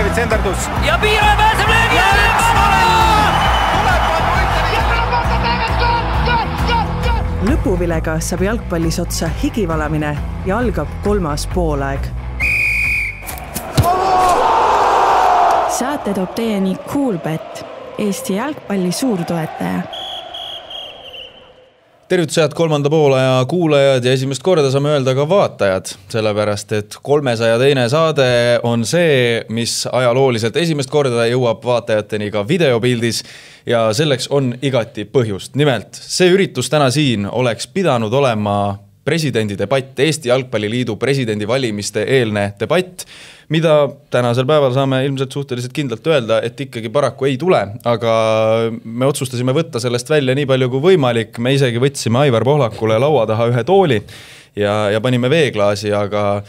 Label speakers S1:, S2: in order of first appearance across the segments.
S1: Dmitrejevi tsenderdus.
S2: Ja Piira pääseb löögi ja
S3: lõpuvilega saab jalgpallis otsa higivalamine ja algab 3. poolaeg.
S4: Saate toob teieni Coolbet, Eesti jalgpalli suurtoetaja.
S5: Tervitused 3. poolaja kuulajad ja esimest korda saame öelda ka vaatajad, sellepärast et 302. saade on see, mis ajalooliselt esimest korda jõuab vaatajateni ka videopildis ja selleks on igati põhjust. Nimelt, see üritus täna siin oleks pidanud olema presidendi debatt, Eesti Jalgpalliliidu presidendi valimiste eelne debatt, mida tänasel päeval saame ilmselt suhteliselt kindlalt öelda, et ikkagi paraku ei tule, aga me otsustasime võtta sellest välja nii palju kui võimalik. Me isegi võtsime Aivar Pohlakule laua taha ühe tooli ja panime veeklaasi, aga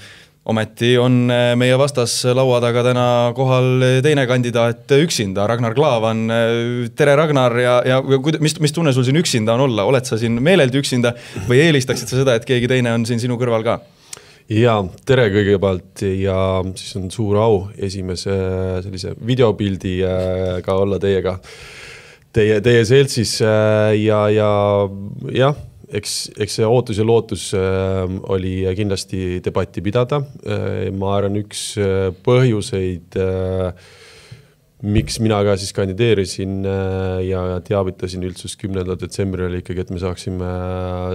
S5: ometi on meie vastas laua taga täna kohal teine kandidaat üksinda, Ragnar Klavan. Tere Ragnar ja mis tunne sul siin üksinda on olla? Oled sa siin meeleldi üksinda või eelistaksid sa seda, et keegi teine on siin sinu kõrval ka?
S6: Ja tere kõigepealt ja siis on suur au esimese sellise videopildi ka olla teiega, teie seltsis ja eks see ootus ja lootus oli kindlasti debatti pidada. Ma arvan, üks põhjuseid, miks mina ka siis kandideerisin ja teavitasin üldsust 10. detsembril oli ikkagi, et me saaksime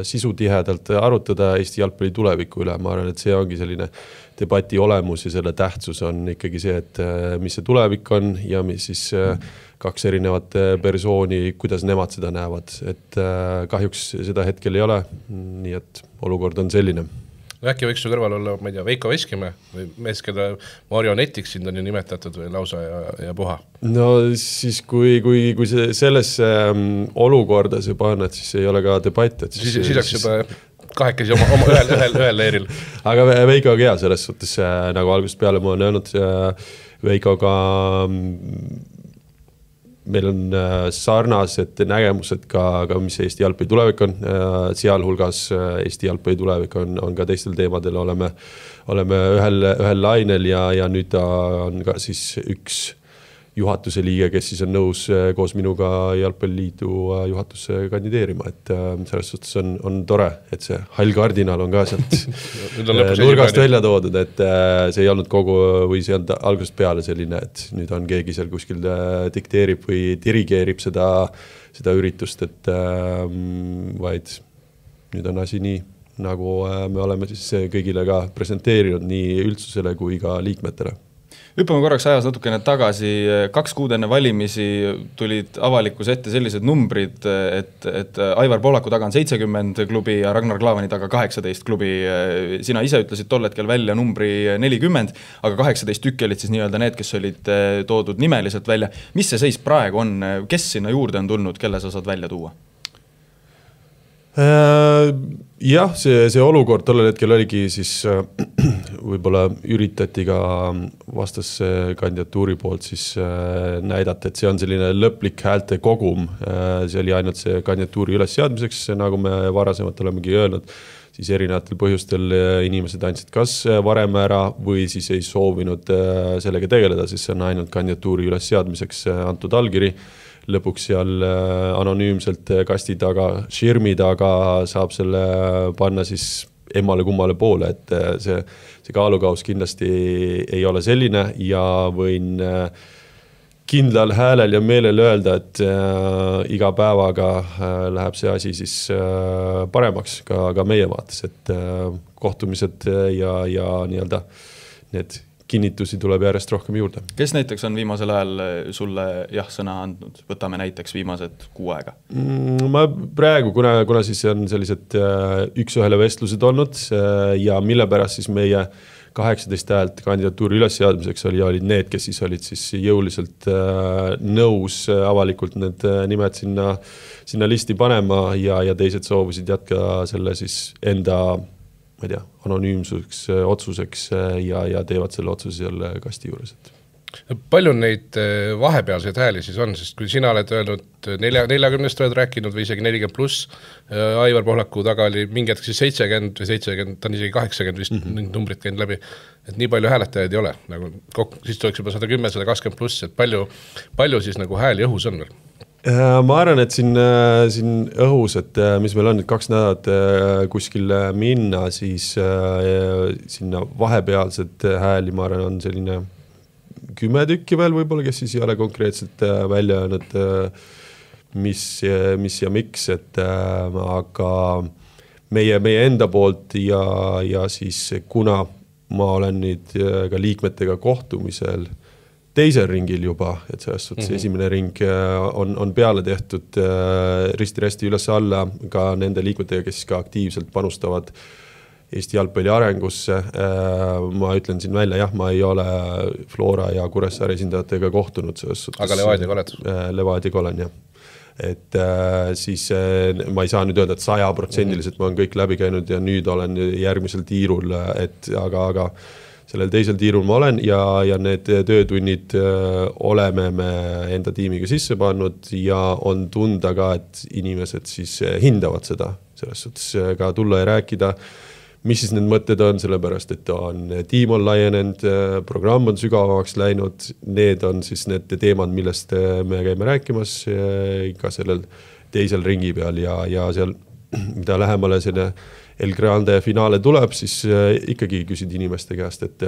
S6: sisutihedalt arutada Eesti jalgpalli tuleviku üle. Ma arvan, et see ongi selline debati olemus ja selle tähtsus on ikkagi see, et mis see tulevik on ja mis siis kaks erinevat persooni, kuidas nemad seda näevad. Et kahjuks seda hetkel ei ole, nii et olukord on selline.
S7: Äkki võiks su kõrval olla, ma ei tea, Veiko Veskimäe või mees, keda marionetiks sind on ju nimetatud või lausa ja puha?
S6: No siis kui sellesse olukorda see paned, siis ei ole ka debatt.
S7: Siis oleks juba kahekesi ühel leeril.
S6: Aga Veiko on hea selles suhtes, nagu algusest peale ma olen öelnud, Veikoga meil on sarnased nägemused ka mis Eesti jalgpalli tulevik on, sealhulgas Eesti jalgpalli tulevik on ka teistel teemadel, oleme ühel lainel ja nüüd on ka siis üks juhatuse liige, kes siis on nõus koos minuga Jalgpalliliidu juhatusse kandideerima, et selles suhtes on tore, et see hall kardinal on ka sealt nurgast välja toodud, et see ei olnud kogu või see on algusest peale selline, et nüüd on keegi seal kuskil dikteerib või dirigeerib seda üritust, et vaid nüüd on asi nii, nagu me oleme siis kõigile ka presenteerinud nii üldsusele kui ka liikmetele.
S5: Hüppame korraks ajas natukene tagasi. 2 kuud enne valimisi tulid avalikus ette sellised numbrid, et Aivar Pohlaku taga on 70 klubi ja Ragnar Klavani taga 18 klubi. Sina ise ütlesid tol hetkel välja numbri 40, aga 18 tükki olid siis nii-öelda need, kes olid toodud nimeliselt välja. Mis see seis praegu on? Kes sinna juurde on tulnud, kelle sa saad välja tuua?
S6: Jah, see olukord tollel hetkel oligi siis võib-olla üritati ka vastasse kandidatuuri poolt siis näidata, et see on selline lõplik häälte kogum. See oli ainult see kandidatuuri üles seadmiseks, nagu me varasemalt olemegi öelnud, siis erinevatel põhjustel inimesed andsid kas varem ära või siis ei soovinud sellega tegeleda, siis see on ainult kandidatuuri üles seadmiseks antud allkiri. Lõpuks seal anonüümselt kasti taga, širmi taga saab selle panna siis emmale kummale poole, et see kaalukaus kindlasti ei ole selline ja võin kindlal häälel ja meelel öelda, et iga päevaga läheb see asi siis paremaks ka meie vaates, et kohtumised ja nii-öelda need kinnitusi tuleb järjest rohkem juurde.
S5: Kes näiteks on viimasel ajal sulle sõna andnud? Võtame näiteks viimased 6 aega.
S6: Ma praegu, kuna siis on sellised üks-ühele vestlused olnud ja mille pärast siis meie 18 häält kandidatuuri ülesseadmiseks olid need, kes siis olid siis jõuliselt nõus avalikult need nimed sinna listi panema ja teised soovisid jätka selle siis enda ma ei tea, anonüümsuseks otsuseks ja teevad selle otsuse selle kasti juures.
S7: Palju neid vahepealseid hääli siis on, sest kui sina oled öelnud 40 oled rääkinud või isegi 40 pluss, Aivar Pohlaku taga oli mingi hetk siis 70 või 70, ta on isegi 80 vist numbrid käinud läbi, et nii palju hääletajaid ei ole, nagu siis tuleks juba 110, 120 pluss, et palju siis nagu hääli õhus on veel?
S6: Ma arvan, et siin õhus, et mis meil on nüüd 2 nädalat kuskil minna, siis sinna vahepealsed hääli, ma arvan, on selline 10 tükki veel võib-olla, kes siis ei ole konkreetselt välja öelnud, mis ja miks, et aga meie enda poolt ja siis kuna ma olen nüüd ka liikmetega kohtumisel teisel ringil juba, et selles suhtes esimene ring on peale tehtud risti-resti üles alla ka nende liikmetega, kes ka aktiivselt panustavad Eesti jalgpalli arengusse. Ma ütlen siin välja, jah, ma ei ole Flora ja Kuressaare esindajatega kohtunud.
S7: Aga Levadiaga oled?
S6: Levadiaga olen, jah. Et siis ma ei saa nüüd öelda, et 100% ma olen kõik läbi käinud ja nüüd olen järgmisel tiirul, aga sellel teisel tiirul ma olen ja need töötunnid oleme me enda tiimiga sisse pannud ja on tunda ka, et inimesed siis hindavad seda. Selles suhtes ka tulla ja rääkida, mis siis need mõtted on, sellepärast, et tiim on laienenud, programm on sügavamaks läinud, need on siis need teemad, millest me käime rääkimas ka sellel teisel ringi peal ja seal, mida lähemale selle El Grande finaale tuleb, siis ikkagi küsid inimeste käest, et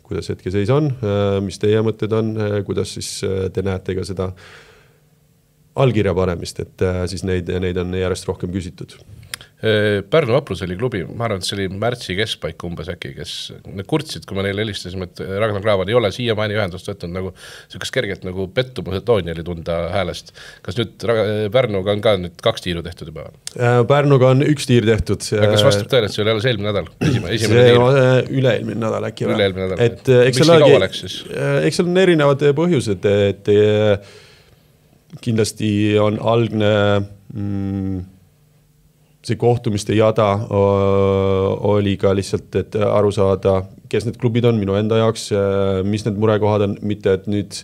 S6: kuidas hetke seis on, mis teie mõtted on, kuidas siis te näete ka seda allkirja panemist, et siis neid on järjest rohkem küsitud.
S7: Pärnu Vaprus oli klubi, ma arvan, et see oli märtsi keskpaik umbes äkki, kes kurtsid, kui me neile helistasime, et Ragnar Klavan ei ole siiamaani ühendust võtnud, nagu sellisest kergelt nagu pettumuse tooni oli tunda häälest. Kas nüüd Pärnuga on ka nüüd 2 tiiru tehtud juba?
S6: Pärnuga on 1 tiir tehtud.
S7: Kas vastab tõele, et see oli alles eelmine nädal?
S6: Üle-eelmine nädal äkki.
S7: Üle-eelmine nädal.
S6: Miks nii kaua läks siis? Eks seal on erinevad põhjused, et kindlasti on algne see kohtumiste jada oli ka lihtsalt, et aru saada, kes need klubid on minu enda jaoks, mis need murekohad on, mitte et nüüd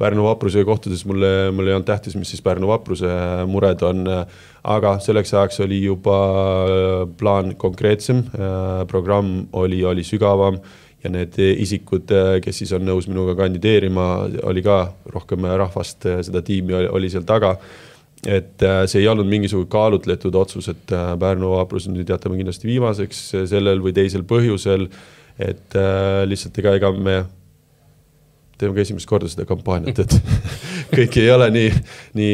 S6: Pärnu Vaprusega kohtudes mulle ei olnud tähtis, mis siis Pärnu Vapruse mured on, aga selleks ajaks oli juba plaan konkreetsem, programm oli sügavam ja need isikud, kes siis on nõus minuga kandideerima, oli ka rohkem rahvast, seda tiimi oli seal taga. Et see ei olnud mingisugune kaalutletud otsus, et Pärnu Vaprus nüüd jätame kindlasti viimaseks sellel või teisel põhjusel, et lihtsalt ega me teeme ka esimest korda seda kampaaniat, et kõik ei ole nii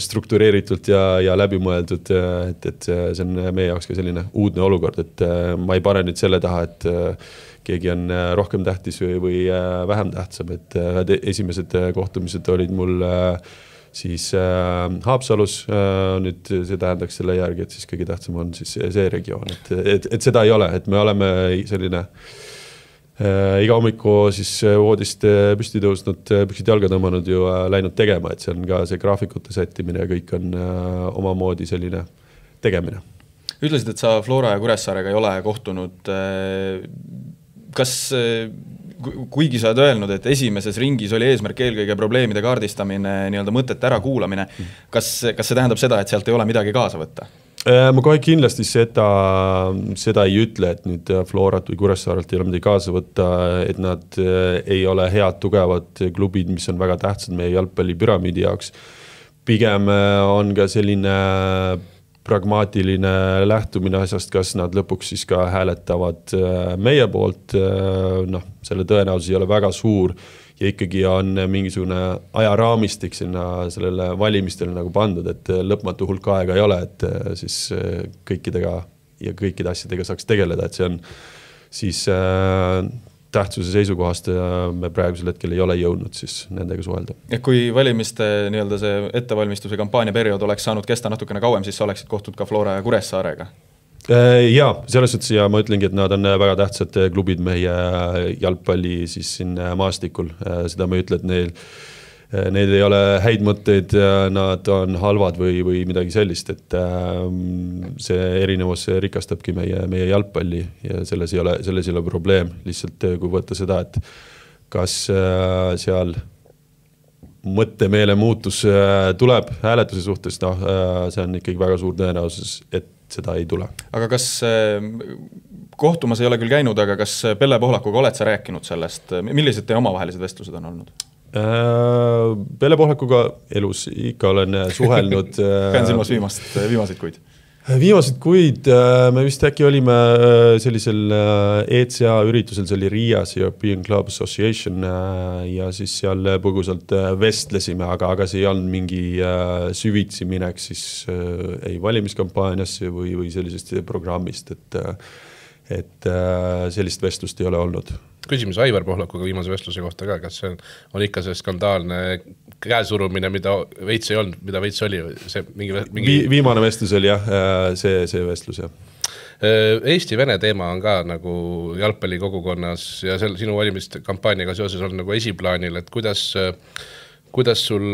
S6: struktureeritult ja läbimõeldud, et see on meie jaoks ka selline uudne olukord, et ma ei pane nüüd selle taha, et keegi on rohkem tähtis või vähem tähtsam, et esimesed kohtumised olid mul siis Haapsalus, nüüd see tähendaks selle järgi, et siis kõige tähtsam on siis see regioon, et seda ei ole, et me oleme selline iga hommiku siis voodist püsti tõusnud, püksid jalga tõmmanud ju läinud tegema, et see on ka see graafikute sättimine ja kõik on omamoodi selline tegemine.
S5: Ütlesid, et sa Flora ja Kuressaarega ei ole kohtunud. Kas kuigi sa oled öelnud, et esimeses ringis oli eesmärk eelkõige probleemide kaardistamine, nii-öelda mõtete ära kuulamine, kas see tähendab seda, et sealt ei ole midagi kaasa võtta?
S6: Ma kohe kindlasti seda ei ütle, et nüüd Florat või Kuressaarelt ei ole midagi kaasa võtta, et nad ei ole head, tugevad klubid, mis on väga tähtsad meie jalgpallipüramiidi jaoks. Pigem on ka selline pragmaatiline lähtumine asjast, kas nad lõpuks siis ka hääletavad meie poolt, selle tõenäosus ei ole väga suur ja ikkagi on mingisugune ajaraamistik sinna sellele valimistele nagu pandud, et lõpmatu hulk aega ei ole, et siis kõikidega ja kõikide asjadega saaks tegeleda, et see on siis tähtsuse seisukohast me praegusel hetkel ei ole jõudnud siis nendega suhelda.
S5: Ja kui valimiste nii-öelda see ettevalmistuse kampaania periood oleks saanud kesta natukene kauem, siis sa oleksid kohtud ka Flora ja Kuressaarega?
S6: Jaa, selles suhtes ja ma ütlengi, et nad on väga tähtsad klubid meie jalgpalli siis siin maastikul. Seda ma ütlen, et neil ei ole häid mõtteid, nad on halvad või midagi sellist, et see erinevus rikastabki meie jalgpalli ja selles ei ole probleem. Lihtsalt kui võtta seda, et kas seal mõttemeele muutus tuleb hääletuse suhtes, see on ikkagi väga suur tõenäosus, et seda ei tule.
S5: Aga kas kohtumas ei ole küll käinud, aga kas Pelle Pohlakuga oled sa rääkinud sellest, millised teie omavahelised vestlused on olnud?
S6: Pelle Pohlakuga elus ikka olen suhelnud.
S5: Pean silmas viimaseid kuid.
S6: Viimased kuid me vist äkki olime sellisel ECA üritusel, see oli Riias European Club Association ja siis seal põgusalt vestlesime, aga see ei olnud mingi süvitsi minek siis ei valimiskampaaniasse või sellisest programmist, et sellist vestlust ei ole olnud.
S7: Küsimus Aivar Pohlakuga viimase vestluse kohta ka, kas see on ikka see skandaalne käesurumine, mida veits ei olnud, mida veits oli? See mingi...
S6: Viimane vestlus oli jah, see vestlus jah.
S7: Eesti-Vene teema on ka nagu jalgpallikogukonnas ja sinu valimiskampaaniaga seoses on nagu esiplaanil, et kuidas sul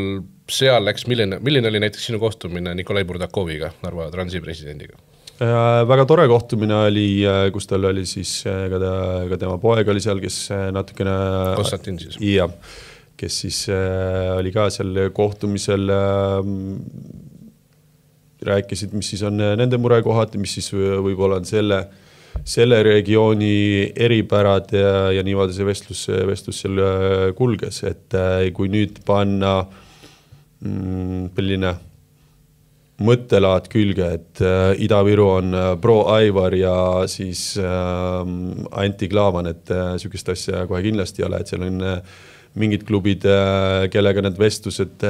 S7: seal läks, milline oli näiteks sinu kohtumine Nikolai Burdakoviga, Narva Transi presidendiga?
S6: Väga tore kohtumine oli, kus tal oli siis ka tema poeg oli seal, kes natukene
S7: Konstantin siis.
S6: Ja, kes siis oli ka seal kohtumisel, rääkisid, mis siis on nende murekohad, mis siis võib-olla on selle regiooni eripärad ja niimoodi see vestlus seal kulges, et kui nüüd panna selline mõttelaad külge, et Ida-Viru on pro Aivar ja siis Anti Klaavan, et sükest asja kohe kindlasti ei ole, et seal on mingid klubid, kellega need vestlused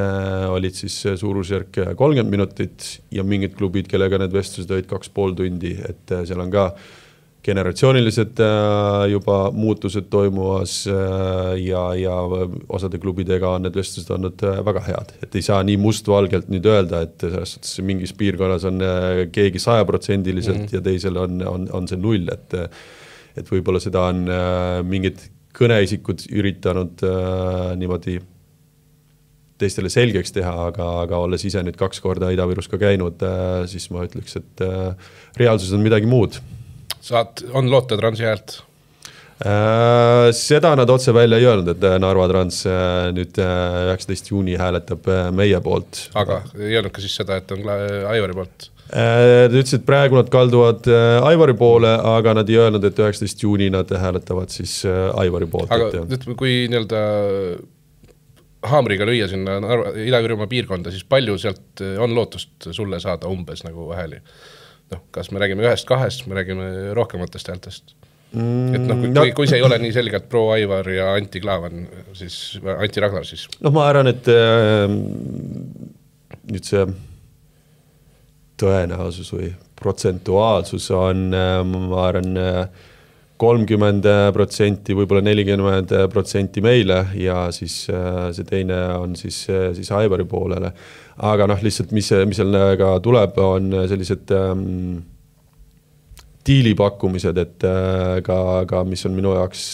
S6: olid siis suurusjärk 30 minutit ja mingid klubid, kellega need vestlused olid 2,5 tundi, et seal on ka generatsioonilised juba muutused toimuas ja osade klubidega on need vestlused olnud väga head. Et ei saa nii mustvalgelt nüüd öelda, et selles suhtes mingis piirkonnas on keegi 100% ja teisel on see 0, et võib-olla seda on mingid kõneisikud üritanud niimoodi teistele selgeks teha, aga olles ise nüüd 2 korda Ida-Virus ka käinud, siis ma ütleks, et reaalsus on midagi muud.
S7: On loota Transi häält?
S6: Seda nad otse välja ei öelnud, et Narva Trans nüüd 19. juuni hääletab meie poolt.
S7: Aga ei öelnud ka siis seda, et on Aivari poolt?
S6: Nad ütlesid, et praegu nad kalduvad Aivari poole, aga nad ei öelnud, et 19. juuni nad hääletavad siis Aivari poolt.
S7: Aga kui nii-öelda haamriga lüüa sinna Ida-Virumaa piirkonda, siis palju sealt on lootust sulle saada umbes nagu hääli? Kas me räägime 1-2, me räägime rohkematest häältest? Et kui see ei ole nii selgelt pro Aivar ja Anti Klaavan, siis Anti Ragnar siis?
S6: Ma arvan, et nüüd see tõenäosus või protsentuaalsus on, ma arvan, 30%, võib-olla 40% meile ja siis see teine on siis Aivari poolele. Aga lihtsalt, mis seal ka tuleb, on sellised diilipakkumised, et ka mis on minu jaoks,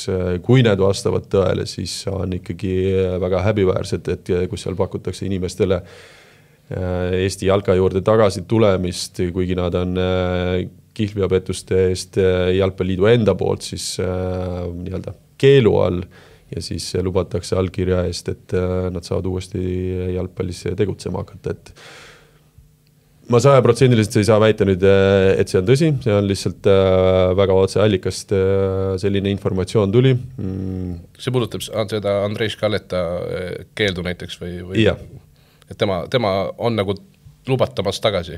S6: kui need vastavad tõele, siis on ikkagi väga häbiväärsed, et kus seal pakutakse inimestele Eesti jalka juurde tagasi tulemist, kuigi nad on kihlveopettuste eest Jalgpalliliidu enda poolt siis nii-öelda keelu all ja siis lubatakse allkirja eest, et nad saavad uuesti jalgpallis tegutsema hakata. Et ma 100% ei saa väita nüüd, et see on tõsi, see on lihtsalt väga otse allikast selline informatsioon tuli.
S7: See puudutab seda Andrei Škaleta keeldu näiteks või?
S6: Ja.
S7: Et tema on nagu lubatamas tagasi.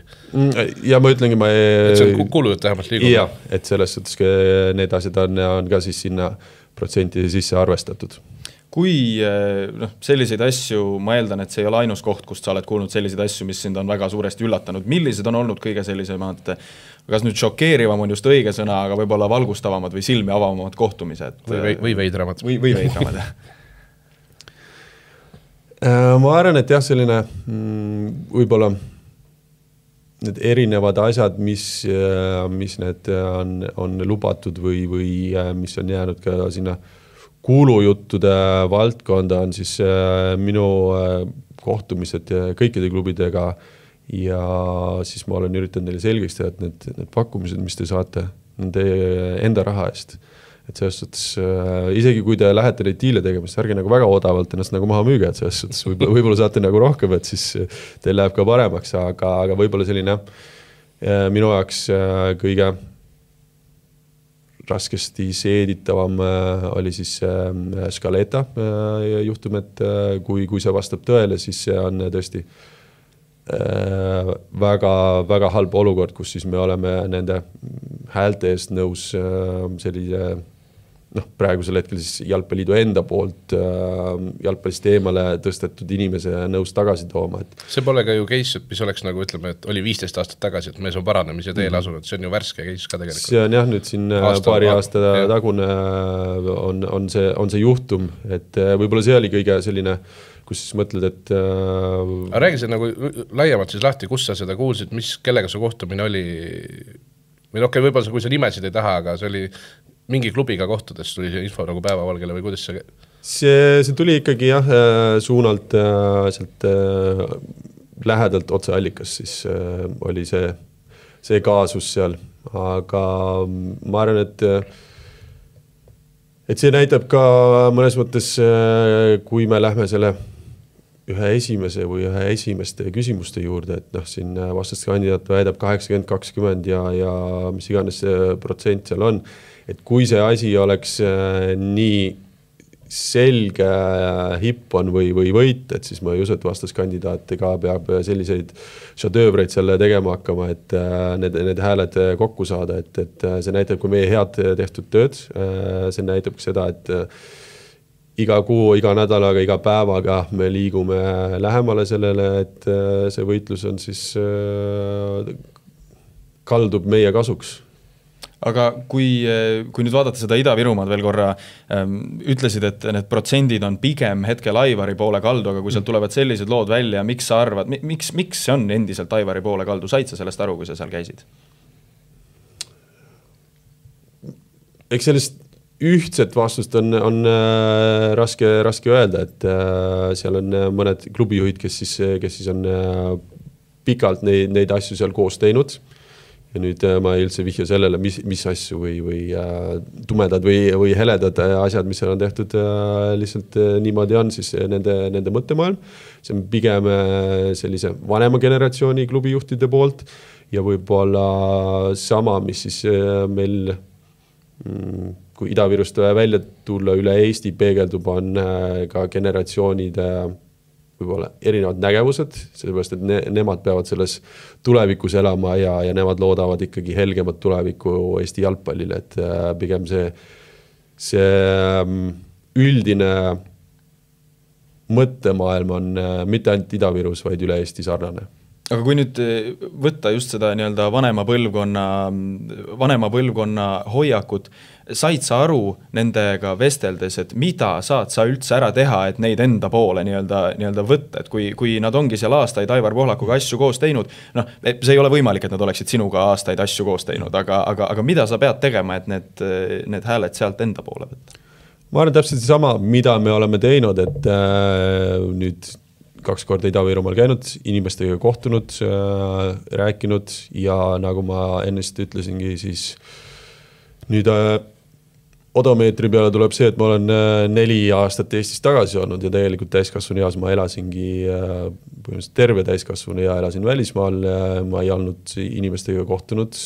S6: Ja ma ütlengi,
S7: et see on kuulujut vähemalt liigub.
S6: Ja, et selles suhtes need asjad on ka siis sinna protsentide sisse arvestatud.
S5: Kui selliseid asju, ma eeldan, et see ei ole ainus koht, kust sa oled kuulnud selliseid asju, mis sind on väga suuresti üllatanud. Millised on olnud kõige sellisemad, kas nüüd šokeerivam on just õige sõna, aga võib-olla valgustavamad või silmi avamad kohtumised?
S7: Või veidramad.
S5: Või veidramad,
S6: Ma arvan, et jah, selline võib-olla need erinevad asjad, mis need on lubatud või mis on jäänud ka sinna kuulujuttude valdkonda, on siis minu kohtumised kõikide klubidega ja siis ma olen üritanud neile selgeks teha, et need pakkumised, mis te saate, on teie enda raha eest. et selles suhtes isegi kui te lähete neid diile tegema, siis ärge nagu väga odavalt ennast nagu maha müüge, et selles suhtes võib-olla saate nagu rohkem, et siis teil läheb ka paremaks, aga võib-olla selline minu jaoks kõige raskesti seeditavam oli siis Scaletta juhtum, et kui see vastab tõele, siis see on tõesti väga, väga halb olukord, kus siis me oleme nende häälte eest nõus sellise praegusel hetkel siis Jalgpalliliidu enda poolt jalgpallist eemale tõstetud inimese nõus tagasi tooma.
S7: See pole ka ju case, mis oleks nagu ütleme, et oli 15 aastat tagasi, et mees on paranemise teel asunud, see on ju värske case ka tegelikult.
S6: See on jah, nüüd siin paari aasta tagune on see juhtum, et võib-olla see oli kõige selline, kus siis mõtled, et
S7: aga räägi see nagu laiemalt siis lahti, kus sa seda kuulsid, kellega su kohtumine oli, või okei, võib-olla kui sa nimesid ei taha, aga see oli mingi klubiga kohtades tuli see info nagu päevavalgele või kuidas
S6: see tuli ikkagi jah, suunalt sealt lähedalt otseallikas, siis oli see kaasus seal, aga ma arvan, et see näitab ka mõnes mõttes, kui me lähme selle ühe esimeste küsimuste juurde, et siin vastaskandidaat väidab 80-20 ja mis iganes see protsent seal on, et kui see asi oleks nii selge hippon või võit, et siis ma ei usu, et vastaskandidaat ka peab selliseid šadöövreid selle tegema hakkama, et need hääled kokku saada, et see näitab ka meie head tehtud tööd, see näitab ka seda, et iga kuu, iga nädalaga, iga päevaga me liigume lähemale sellele, et see võitlus on siis kaldub meie kasuks.
S5: Aga kui nüüd vaadata seda Ida-Virumaad veel korra, ütlesid, et need protsendid on pigem hetkel Aivari poole kaldu, aga kui sealt tulevad sellised lood välja, miks sa arvad, miks see on endiselt Aivari poole kaldu? Said sa sellest aru, kui sa seal käisid?
S6: Eks sellest ühtset vastust on raske öelda, et seal on mõned klubijuhid, kes siis on pikalt neid asju seal koos teinud. Ja nüüd ma üldse vihju sellele, mis asju või tumedad või heledad asjad, mis seal on tehtud, lihtsalt niimoodi on siis nende mõttemaailm. See on pigem sellise vanema generatsiooni klubijuhtide poolt ja võib-olla sama, mis siis meil, kui Ida-Virust välja tulla üle Eesti peegeldub, on ka generatsioonide võib-olla erinevad nägevused, sellepärast, et nemad peavad selles tulevikus elama ja nemad loodavad ikkagi helgemat tulevikku Eesti jalgpallile, et pigem see üldine mõttemaailm on mitte ainult Ida-Virus, vaid üle Eesti sarnane.
S5: Aga kui nüüd võtta just seda nii-öelda vanema põlvkonna hoiakut, said sa aru nendega vesteldes, et mida saad sa üldse ära teha, et neid enda poole nii-öelda võtta, et kui nad ongi seal aastaid Aivar Pohlakuga asju koos teinud, see ei ole võimalik, et nad oleksid sinuga aastaid asju koos teinud, aga mida sa pead tegema, et need hääled sealt enda poole võtta?
S6: Ma arvan täpselt sama, mida me oleme teinud, et nüüd 2 korda Ida-Virumaal käinud, inimestega kohtunud, rääkinud ja nagu ma ennest ütlesingi, siis nüüd odomeetri peale tuleb see, et ma olen 4 aastat Eestis tagasi olnud ja tegelikult täiskasvuni eas ma elasingi põhimõtteliselt terve täiskasvuni ja elasin välismaal, ma ei olnud inimestega kohtunud,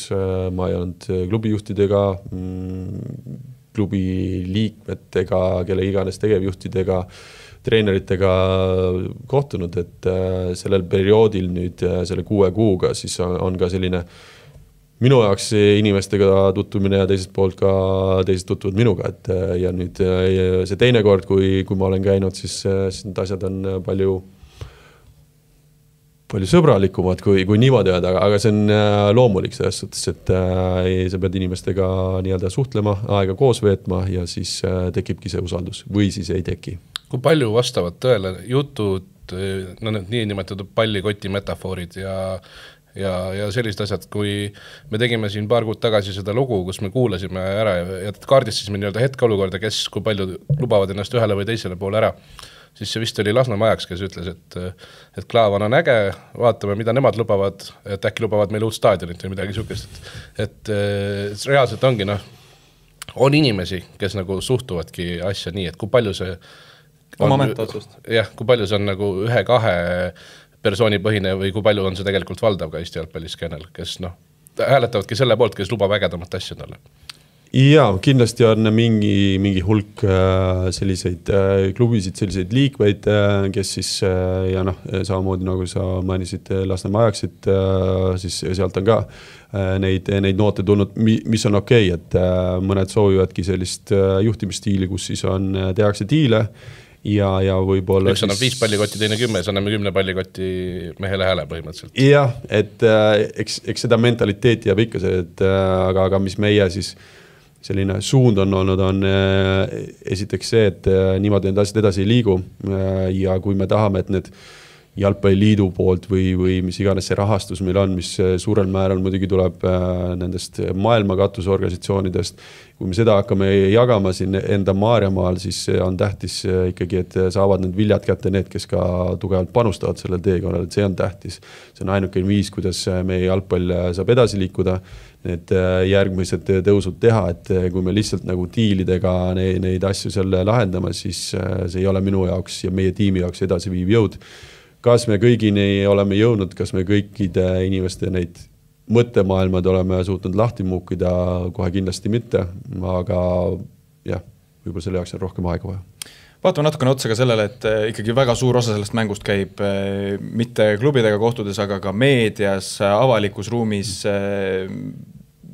S6: ma ei olnud klubijuhtidega, klubi liikmetega, kelle iganes tegevjuhtidega, treeneritega kohtunud, et sellel perioodil nüüd selle 6 kuuga siis on ka selline minu jaoks inimestega tutvumine ja teisest poolt ka teised tutvuvad minuga, et ja nüüd see teine kord, kui ma olen käinud, siis need asjad on palju sõbralikumad kui niimoodi öelda, aga see on loomulik selles suhtes, et sa pead inimestega nii-öelda suhtlema, aega koos veetma ja siis tekibki see usaldus või siis ei teki.
S7: Kui palju vastavad tõele jutud, nii nimetatud pallikoti metafoorid ja sellised asjad, kui me tegime siin paar kuud tagasi seda lugu, kus me kuulasime ära ja kaardistasime nii-öelda hetkeolukorda, kes kui palju lubavad ennast ühele või teisele poole ära, siis see vist oli Lasnamäe Ajaks, kes ütles, et Klaavan on äge, vaatame, mida nemad lubavad, et äkki lubavad meile uut staadionit või midagi sukest, et reaalselt ongi on inimesi, kes nagu suhtuvadki asja nii, et kui palju see
S5: oma mäntotsust.
S7: Jah, kui palju see on nagu 1-2 persooni põhine või kui palju on see tegelikult valdav ka Eesti jalgpalliskeenel, kes hääletavadki selle poolt, kes lubab ägedamat asja talle.
S6: Jaa, kindlasti on mingi hulk selliseid klubisid, selliseid liikmeid, kes siis ja samamoodi nagu sa mainisid Lasnamäe Ajaksid, siis sealt on ka neid noote tulnud, mis on okei, et mõned soovivadki sellist juhtimisstiili, kus siis tehakse diile ja võib-olla
S7: üks annab 5 pallikotti, teine 10, siis anname 10 pallikotti mehele hääle põhimõtteliselt.
S6: Jah, et eks seda mentaliteeti jääb ikka see, et aga mis meie siis selline suund on olnud, on esiteks see, et niimoodi need asjad edasi ei liigu ja kui me tahame, et need jalgpalliliidu poolt või mis iganes see rahastus meil on, mis suurel määral muidugi tuleb nendest maailma katusorganisatsioonidest. Kui me seda hakkame jagama siin enda Maarjamaal, siis on tähtis ikkagi, et saavad need viljad kätte need, kes ka tugevalt panustavad sellel teekonnal, et see on tähtis. See on ainuke viis, kuidas meie jalgpall saab edasi liikuda, need järgmised tõusud teha, et kui me lihtsalt nagu diilidega neid asju selle lahendama, siis see ei ole minu jaoks ja meie tiimi jaoks edasi viiv jõud. Kas me kõigini oleme jõudnud, kas me kõikide inimeste neid mõttemaailmad oleme suutnud lahti muukida, kohe kindlasti mitte, aga jah, võib-olla selle jaoks on rohkem aega vaja.
S5: Vaatame natukene otsa ka sellele, et ikkagi väga suur osa sellest mängust käib mitte klubidega kohtudes, aga ka meedias, avalikus ruumis.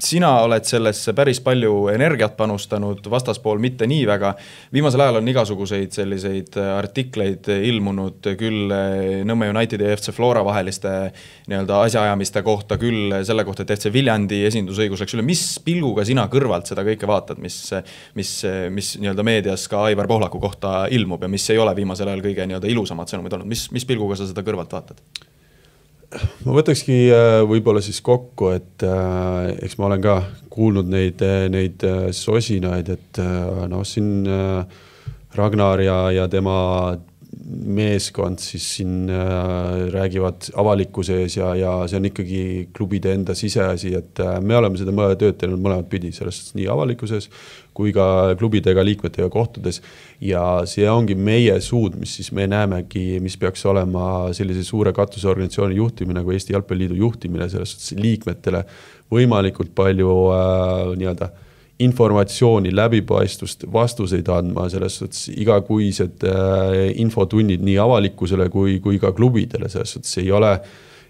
S5: Sina oled sellesse päris palju energiat panustanud, vastaspool mitte nii väga. Viimasel ajal on igasuguseid selliseid artikleid ilmunud küll Nõmme United ja FC Flora vaheliste asjaajamiste kohta, küll selle kohta, et FC Viljandi esindusõigus, eks üle, mis pilguga sina kõrvalt seda kõike vaatad, mis meedias ka Aivar Pohlaku kohta ilmub ja mis ei ole viimasel ajal kõige ilusamad sõnumid olnud, mis pilguga sa seda kõrvalt vaatad?
S6: Ma võtakski võib-olla siis kokku, et eks ma olen ka kuulnud neid sosinaid, et siin Ragnar ja tema meeskond siis siin räägivad avalikkuse ees ja see on ikkagi klubide enda siseasi, et me oleme seda tööd teinud mõlemad pidi, sellest nii avalikkuses kui ka klubidega, liikmetega kohtudes ja see ongi meie suud, mis siis me näemegi, mis peaks olema sellise suure katusorganisatsiooni juhtimine nagu Eesti Jalgpalliliidu juhtimine, sellest liikmetele võimalikult palju informatsiooni, läbipaistvust, vastuseid andma, selles suhtes igakuised infotunnid nii avalikkusele kui ka klubidele, selles suhtes ei ole,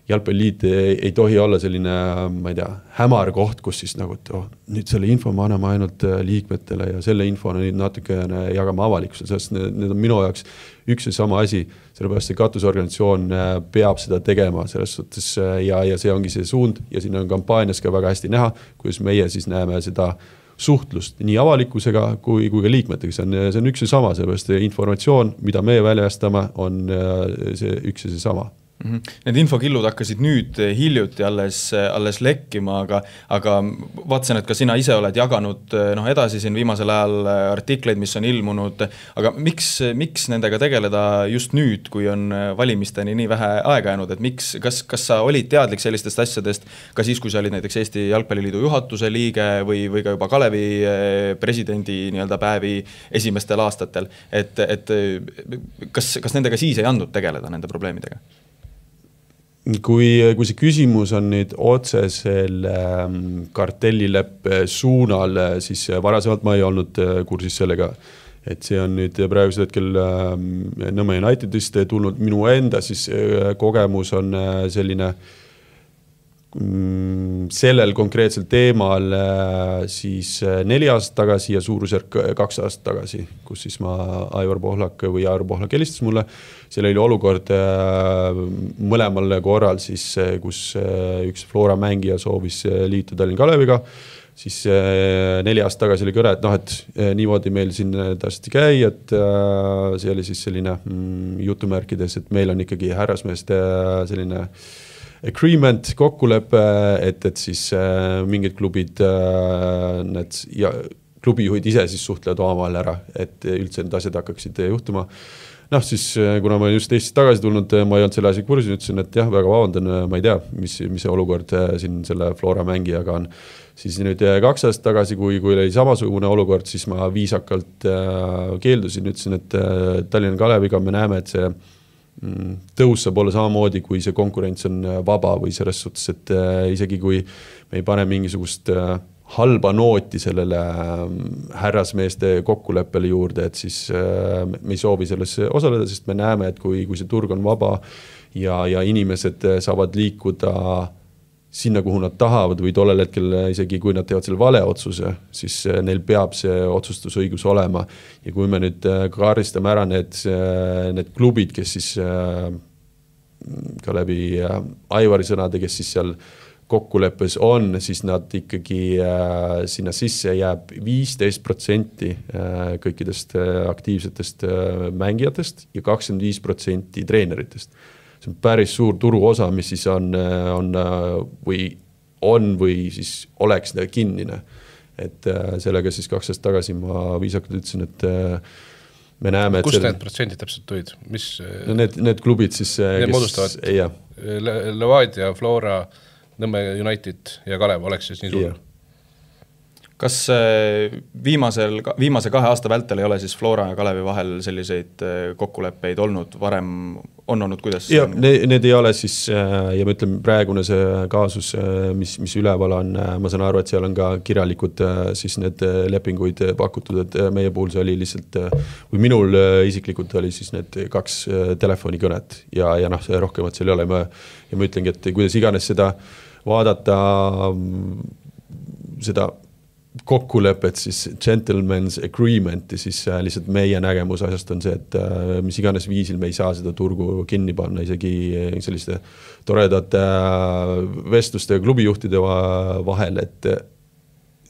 S6: jalgpalliliit ei tohi olla selline, ma ei tea, hämar koht, kus siis nagu, et nüüd selle info me anname ainult liikmetele ja selle infona nüüd natuke jagame avalikkusele, sest need on minu jaoks üks ja sama asi, sellepärast see katusorganisatsioon peab seda tegema selles suhtes ja see ongi see suund ja siin on kampaanias ka väga hästi näha, kuidas meie siis näeme seda suhtlust nii avalikkusega kui ka liikmetega. See on üks ja sama, sellepärast informatsioon, mida me väljastame, on see üks ja see sama.
S5: Need infokillud hakkasid nüüd hiljuti alles lekkima, aga vaatasin, et ka sina ise oled jaganud edasi siin viimasel ajal artikleid, mis on ilmunud, aga miks nendega tegeleda just nüüd, kui on valimisteni nii vähe aega jäänud, et kas sa olid teadlik sellistest asjadest ka siis, kui sa olid näiteks Eesti Jalgpalliliidu juhatuse liige või ka juba Kalevi presidendi päevi esimestel aastatel, et kas nendega siis ei andnud tegeleda nende probleemidega?
S6: Kui see küsimus on nüüd otsesel kartellileppe suunal, siis varasemalt ma ei olnud kursis sellega, et see on nüüd praegusel hetkel Nõmme Unitedist tulnud minu enda, siis kogemus on selline sellel konkreetsel teemal siis 4 aastat tagasi ja suurusjärk 2 aastat tagasi, kus siis Aivar Pohlak helistas mulle. Seal oli olukord mõlemal korral, siis, kus üks Flora mängija soovis liituda Tallinna Kaleviga, siis 4 aastat tagasi oli kõne, et niimoodi meil siin tahtsid käi, et see oli siis selline jutumärkides, et meil on ikkagi härrasmeeste selline agreement, kokkulepe, et siis mingid klubid, need klubijuhid ise siis suhtlevad omavahel ära, et üldse need asjad hakkaksid juhtuma. Noh, siis kuna ma just Eestist tagasi tulnud, ma ei olnud selle asja kursis, ütlesin, et jah, väga vabandan, ma ei tea, mis see olukord siin selle Flora mängijaga on. Siis nüüd 2 aastat tagasi, kui oli samasugune olukord, siis ma viisakalt keeldusin, ütlesin, et Tallinna Kaleviga me näeme, et see tõus saab olla samamoodi, kui see konkurents on vaba või selles suhtes, et isegi kui me ei pane mingisugust halba nooti sellele härrasmeeste kokkuleppele juurde, et siis me ei soovi selles osaleda, sest me näeme, et kui see turg on vaba ja inimesed saavad liikuda sinna, kuhu nad tahavad või tollel hetkel isegi kui nad teevad selle vale otsuse, siis neil peab see otsustusõigus olema. Ja kui me nüüd kaardistame ära need klubid, kes siis ka läbi Aivari sõnade, kes siis seal kokkuleppes on, siis nad ikkagi sinna sisse jääb 15% kõikidest aktiivsetest mängijatest ja 25% treeneritest. See on päris suur turuosa, mis siis on või siis oleks kinnine. Et sellega siis 2 aastat tagasi ma viisakalt ütlesin, et me näeme, et
S7: kust need protsendid täpselt tulid?
S6: Need klubid siis
S7: need moodustavad Levadia, Flora, Nõmme United ja Kalev oleks siis nii suur?
S5: Kas viimase 2 aasta vältel ei ole siis Flora ja Kalevi vahel selliseid kokkuleppeid olnud varem, on olnud kuidas?
S6: Ja, need ei ole siis, ja ma ütlen praegune see kaasus, mis üleval on, ma saan aru, et seal on ka kirjalikud siis need lepinguid pakutud, et meie puhul see oli lihtsalt, või minul isiklikult oli siis need 2 telefonikõnet ja noh, rohkemat seal ei ole. Ja ma ütlengi, et kuidas iganes seda vaadata seda kokkulepet, siis gentleman's agreement, siis lihtsalt meie nägemus asjast on see, et mis iganes viisil me ei saa seda turgu kinni panna, isegi selliste toredate vestluste ja klubijuhtide vahel, et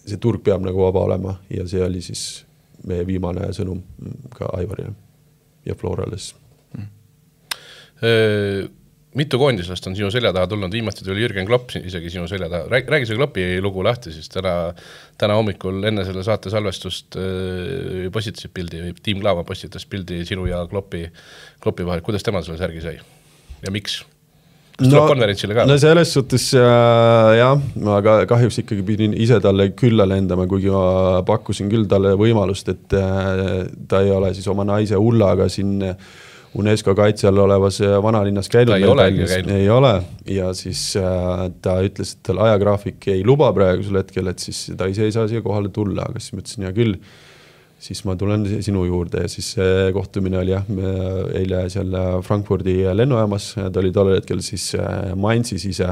S6: see turg peab nagu vaba olema ja see oli siis meie viimane sõnum ka Aivarile ja Florales.
S7: Mitu koondislast on sinu selja taha tulnud? Viimasti tuli Jürgen Klopp isegi sinu selja taha. Räägi see Kloppi lugu lahti, siis täna hommikul enne selle saate salvestust postitasid pildi, või Tiim Klaava postitas pildi sinu ja Kloppi vahel. Kuidas tema selle särgi sai? Ja miks? Kas tuleb konverentsile ka?
S6: No selles suhtes jah, aga kahjuks ikkagi pidin ise talle külla lendama, kuigi ma pakkusin küll talle võimalust, et ta ei ole siis oma naise Ullaga siin UNESCO kaitse all olevas vanalinnas käinud. Ei ole. Ja siis ta ütles, et tal ajagraafik ei luba praegusel hetkel, et siis ta ise ei saa siia kohale tulla, aga siis mõtlesin, ja küll, siis ma tulen sinu juurde ja siis kohtumine oli eile seal Frankfurdi lennujaamas, ta oli tollel hetkel siis Mainzis ise,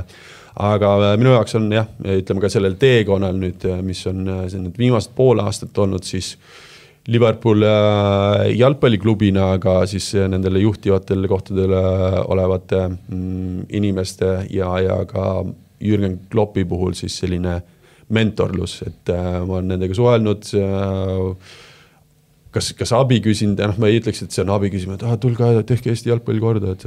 S6: aga minu jaoks on jah, ütleme ka sellel teekonnal nüüd, mis on need viimased pool aastat olnud, siis Liverpool jalgpalliklubina, aga siis nendele juhtivatel kohtadele olevate inimeste ja ka Jürgen Kloppi puhul siis selline mentorlus, et ma olen nendega suhelnud, kas abi küsinud, ma ei ütleks, et see on abi küsima, et tulge, tehke Eesti jalgpalli korda, et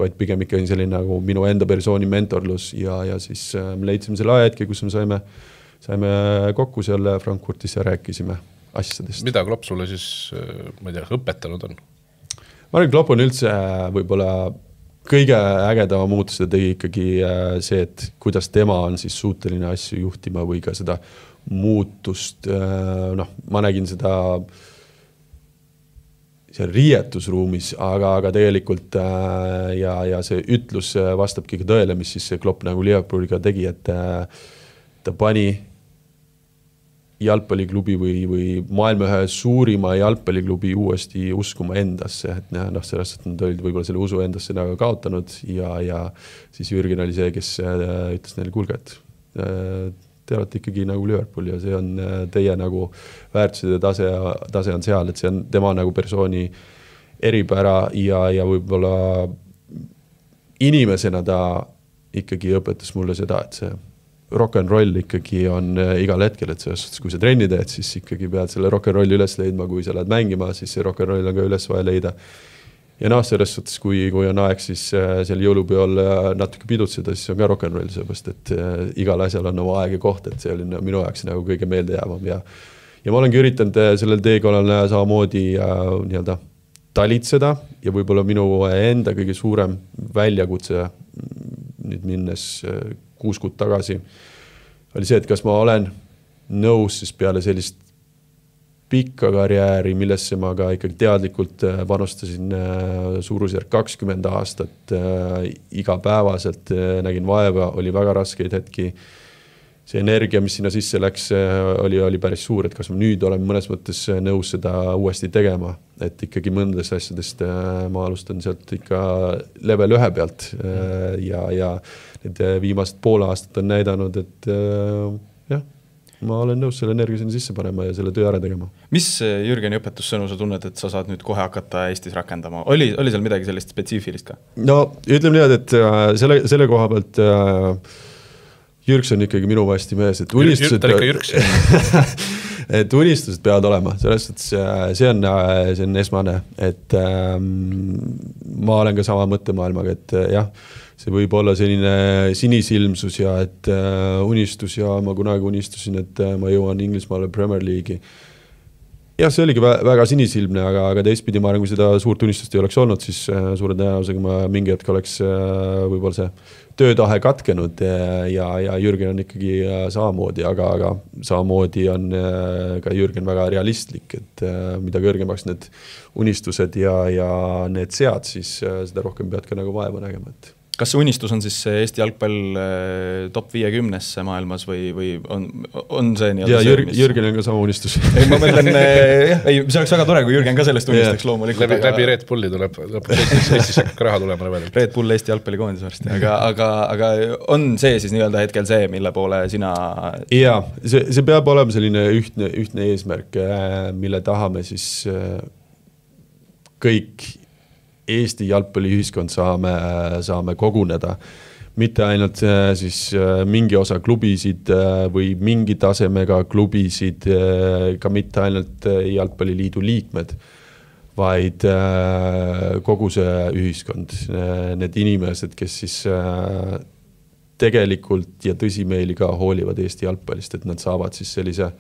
S6: vaid pigem ikka selline nagu minu enda persooni mentorlus ja siis me leidsime selle ajahetke, kus me saime kokku seal Frankfurtis ja rääkisime asjadest.
S7: Mida Klopp sulle siis, ma ei tea, õpetanud on?
S6: Ma arvan, Klopp on üldse võib-olla kõige ägedama muutuste tegi ikkagi see, et kuidas tema on siis suuteline asju juhtima või ka seda muutust, ma nägin seda seal riietusruumis, aga tegelikult ja see ütlus vastabki ka tõele, mis siis see Klopp nagu Liverpooliga tegi, et ta pani jalgpalliklubi või maailma ühe suurima jalgpalliklubi uuesti uskuma endasse, et sellest, et nad olid võib-olla selle usu endasse nagu kaotanud ja siis Jürgen oli see, kes ütles neile, kuulge, et te olete ikkagi nagu Liverpool ja see on teie nagu väärtused ja tase on seal, et see on tema nagu persooni eripära ja võib-olla inimesena ta ikkagi õpetas mulle seda, et see rock and roll ikkagi on igal hetkel, et kui sa trenni teed, siis ikkagi pead selle rock and rolli üles leidma, kui sa lähed mängima, siis see rock and roll on ka üles vaja leida. ja selles suhtes, kui on aeg, siis seal jõulupeol natuke pidutseda, siis on ka rock'n'roll, seepärast, et igal asjal on oma aeg ja koht, et see oli minu jaoks nagu kõige meeldejäävam ja ma olengi üritanud sellel teekonnal samamoodi nii-öelda talitseda ja võib-olla minu enda kõige suurem väljakutse nüüd minnes 6 kuud tagasi oli see, et kas ma olen nõus siis peale sellist pikka karjääri, millesse ma ka ikkagi teadlikult panustasin suurusjärk 20 aastat igapäevaselt, nägin vaeva, oli väga raskeid hetki. See energia, mis sinna sisse läks, oli päris suur, et kas ma nüüd olen mõnes mõttes nõus seda uuesti tegema, et ikkagi mõndadest asjadest ma alustan sealt ikka level 1 pealt ja need viimased poole aastat on näidanud, et jah, ma olen nõus selle energia sinna sisse panema ja selle töö ära tegema.
S5: Mis Jürgeni õpetussõnu sa tunned, et sa saad nüüd kohe hakata Eestis rakendama? Oli seal midagi sellist spetsiifilist ka?
S6: No, ütleme nii, et selle koha pealt Jürks on ikkagi minu vasti mees, et unistused et unistused peavad olema, selles suhtes see on esmane, et ma olen ka sama mõttemaailmaga, et jah, see võib olla selline sinisilmsus ja et unistus ja ma kunagi unistusin, et ma jõuan Inglismaale Premier League'i. Jah, see oligi väga sinisilmne, aga teistpidi ma arvan, kui seda suurt unistust ei oleks olnud, siis suure tõenäosusega ma mingi hetk oleks võib-olla see töötahe katkenud ja Jürgen on ikkagi samamoodi, aga samamoodi on ka Jürgen väga realistlik, et mida kõrgemaks need unistused ja need sead, siis seda rohkem pead ka nagu vaeva nägema, et
S5: kas see unistus on siis Eesti jalgpall top 50 maailmas või on see nii-öelda
S6: ja Jürgen on ka sama unistus.
S5: Ma mõtlen, see oleks väga tore, kui Jürgen ka sellest unistaks loomulikult.
S7: Läbi Red Bulli tuleb Eestis hakkab raha tulema.
S5: Red Bull Eesti jalgpallikoondis varsti, aga on see siis nii-öelda hetkel see, mille poole sina...
S6: Ja, see peab olema selline ühtne eesmärk, mille tahame siis kõik Eesti jalgpalliühiskond saame koguneda. Mitte ainult siis mingi osa klubisid või mingi tasemega klubisid, ka mitte ainult jalgpalliliidu liikmed, vaid kogu see ühiskond, need inimesed, kes siis tegelikult ja tõsimeeli ka hoolivad Eesti jalgpallist, et nad saavad siis sellise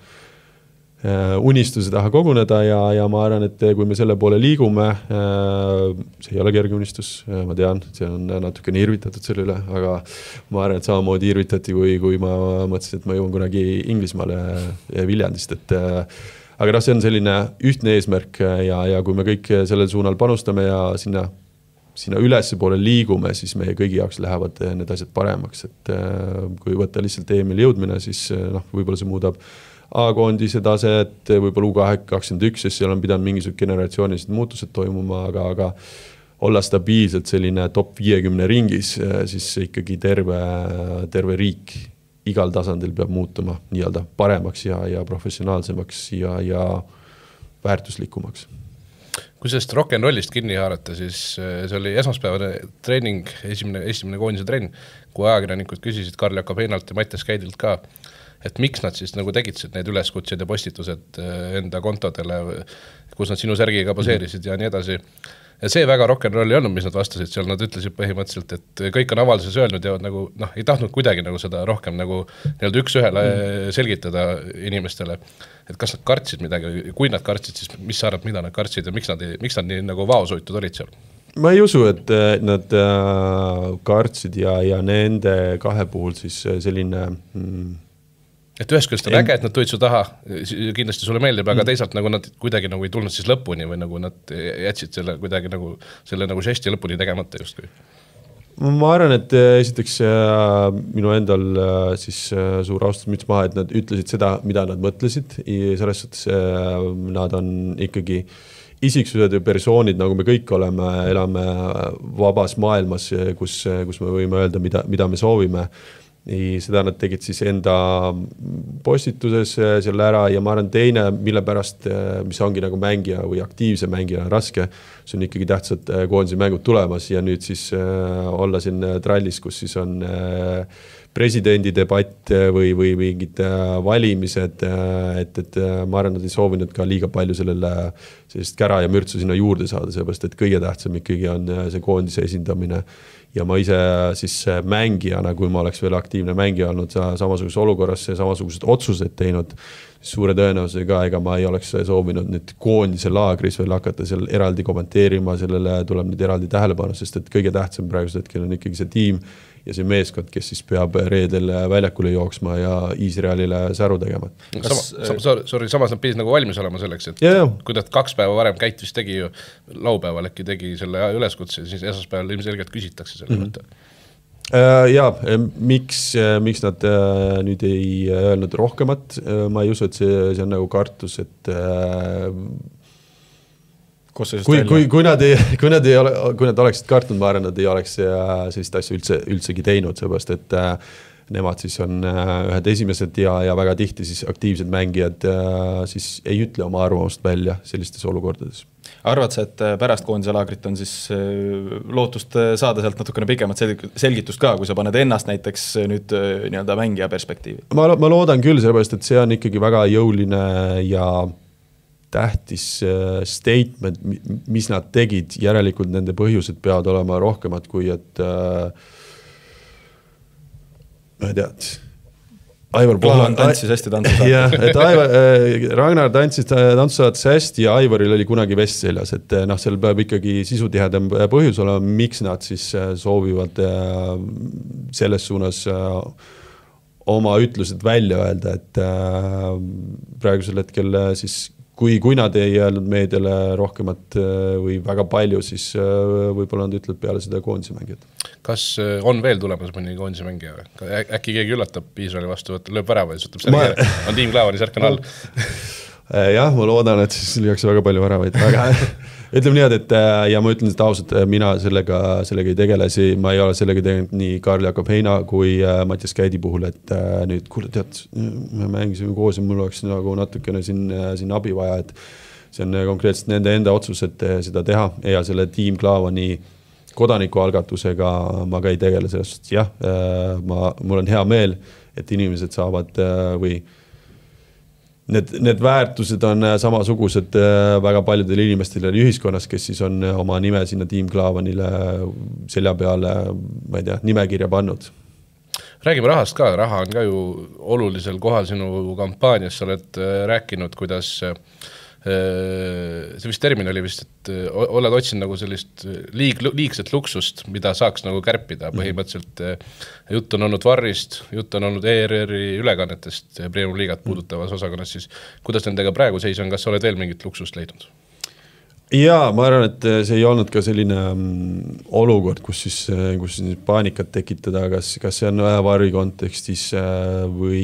S6: unistuse taha koguneda ja ma arvan, et kui me selle poole liigume, see ei ole kerge unistus, ma tean, see on natuke irvitatud selle üle, aga ma arvan, et samamoodi irvitati, kui ma mõtlesin, et ma jõuan kunagi Inglismaale Viljandist, aga see on selline ühtne eesmärk ja kui me kõik sellel suunal panustame ja sinna ülesse poole liigume, siis meie kõigi jaoks lähevad need asjad paremaks, et kui võtta lihtsalt EM-il jõudmine, siis võib-olla see muudab A-koondise taset, võib-olla U21, sest seal on pidanud mingisugused generatsioonilised muutused toimuma, aga olla stabiilselt selline top 50 ringis, siis ikkagi terve riik igal tasandil peab muutuma nii-öelda paremaks ja professionaalsemaks ja väärtuslikumaks.
S7: Kui sellest rock'n'rollist kinni haarata, siis see oli esmaspäevane treening, esimene koondise trenn, kui ajakirjanikud küsisid Karl Jakob Heinalt ja Mattias Käidilt ka, et miks nad siis nagu tegid need üleskutsed ja postitused enda kontodele, kus nad sinu särgiga baseerisid ja nii edasi. Ja see väga rock'n'roll ei olnud, mis nad vastasid, seal nad ütlesid põhimõtteliselt, et kõik on avalduses öelnud ja nagu, ei tahtnud kuidagi nagu seda rohkem nagu üks ühele selgitada inimestele, et kas nad kartsid midagi, kui nad kartsid, siis mis sa arvad, mida nad kartsid ja miks nad nii nagu vaosuitud olid seal?
S6: Ma ei usu, et nad kartsid ja nende kahe puhul siis selline...
S7: Et ühest küljest on äge, et nad tulid su taha, kindlasti sulle meeldib, aga teisalt nagu nad kuidagi nagu ei tulnud siis lõpuni või nagu nad jätsid selle kuidagi nagu selle nagu žesti lõpuni tegemata justkui.
S6: Ma arvan, et esiteks minu endal siis suur austus müts maha, et nad ütlesid seda, mida nad mõtlesid. Selles suhtes nad on ikkagi isiksused ja persoonid, nagu me kõik elame vabas maailmas, kus me võime öelda, mida me soovime. Seda nad tegid siis enda postituses selle ära ja ma arvan teine, mille pärast, mis ongi nagu mängija või aktiivse mängija raske, see on ikkagi tähtsad koondise mängud tulemas ja nüüd siis olla siin trallis, kus siis on presidendi debatt või mingid valimised, et ma arvan, nad ei soovinud ka liiga palju sellele sellist kära ja mürtsu sinna juurde saada, seepärast, et kõige tähtsam ikkagi on see koondise esindamine. Ja ma ise siis mängijana, kui ma oleks veel aktiivne mängija olnud samasuguses olukorras ja samasugused otsused teinud, suure tõenäosusega ega ma ei oleks soovinud nüüd koondise laagris veel hakata seal eraldi kommenteerima, sellele tuleb nüüd eraldi tähelepanu, sest et kõige tähtsam praegusel hetkel on ikkagi see tiim ja see meeskond, kes siis peab reedel väljakule jooksma ja Iisraelile säru tegema.
S7: Samas nad pidid nagu valmis olema selleks, et kui nad 2 päeva varem käitus tegi ju, laupäeval äkki tegi selle üleskutse, siis esmaspäeval ilmselgelt küsitakse selle kohta.
S6: Miks nad nüüd ei öelnud rohkemat, ma ei usu, et see on nagu kartus, et kui nad oleksid kartnud, ma arvan, nad ei oleks sellist asja üldsegi teinud, seepärast, et nemad siis on ühed esimesed ja väga tihti siis aktiivsed mängijad siis ei ütle oma arvamust välja sellistes olukordades.
S5: Arvad sa, et pärast koondise laagrit on siis lootust saada sealt natukene pikemat selgitust ka, kui sa paned ennast näiteks nüüd nii-öelda mängija perspektiivi?
S6: Ma loodan küll, sellepärast, et see on ikkagi väga jõuline ja tähtis statement, mis nad tegid, järelikult nende põhjused peavad olema rohkemad, kui et ma ei tead, Aivar
S5: Klaavan tantsis hästi tantsusaat.
S6: Jah, et Ragnar tantsis tantsusaates hästi ja Aivaril oli kunagi vest seljas, et seal peab ikkagi sisutihedam põhjus olema, miks nad siis soovivad selles suunas oma ütlused välja öelda, et praegusel hetkel siis kui nad ei öelnud meediale rohkemat või väga palju, siis võib-olla nad ütleb peale seda koondise mängijat.
S7: Kas on veel tulemas mõni koondise mängija? Äkki keegi üllatab Iisraeli vastu, lööb värava ja ütleb selle on tiim Klaavani särk on all?
S6: Jah, ma loodan, et siis lüüakse väga palju väravaid. Ütleme nii, et ja ma ütlen seda ausalt, mina sellega ei tegelesi, ma ei ole sellega tegelenud nii Karl Jakob Heina kui Mattias Käidi puhul, et nüüd kuule tead, me mängisime koos ja mul oleks nagu natukene siin abi vaja, et see on konkreetselt nende enda otsus, et seda teha ja selle tiim Klaavani kodanikualgatusega ma ka ei tegele sellest, jah, mul on hea meel, et inimesed saavad või Need väärtused on samasugused väga paljudele inimestele ühiskonnas, kes siis on oma nime sinna tiim Klaavanile selja peale, ma ei tea, nimekirja pannud.
S7: Räägime rahast ka, raha on ka ju olulisel kohal sinu kampaanias, sa oled rääkinud, kuidas see vist termin oli vist, et oled otsinud nagu sellist liigset luksust, mida saaks nagu kärpida. Põhimõtteliselt jutt on olnud Varrist, jutt on olnud ERR-i ülekannetest Premium liigat puudutavas osakonnas, siis kuidas nendega praegu seis on, kas sa oled veel mingit luksust leidnud?
S6: Jaa, ma arvan, et see ei olnud ka selline olukord, kus siis paanikat tekitada, kas see on Varri kontekstis või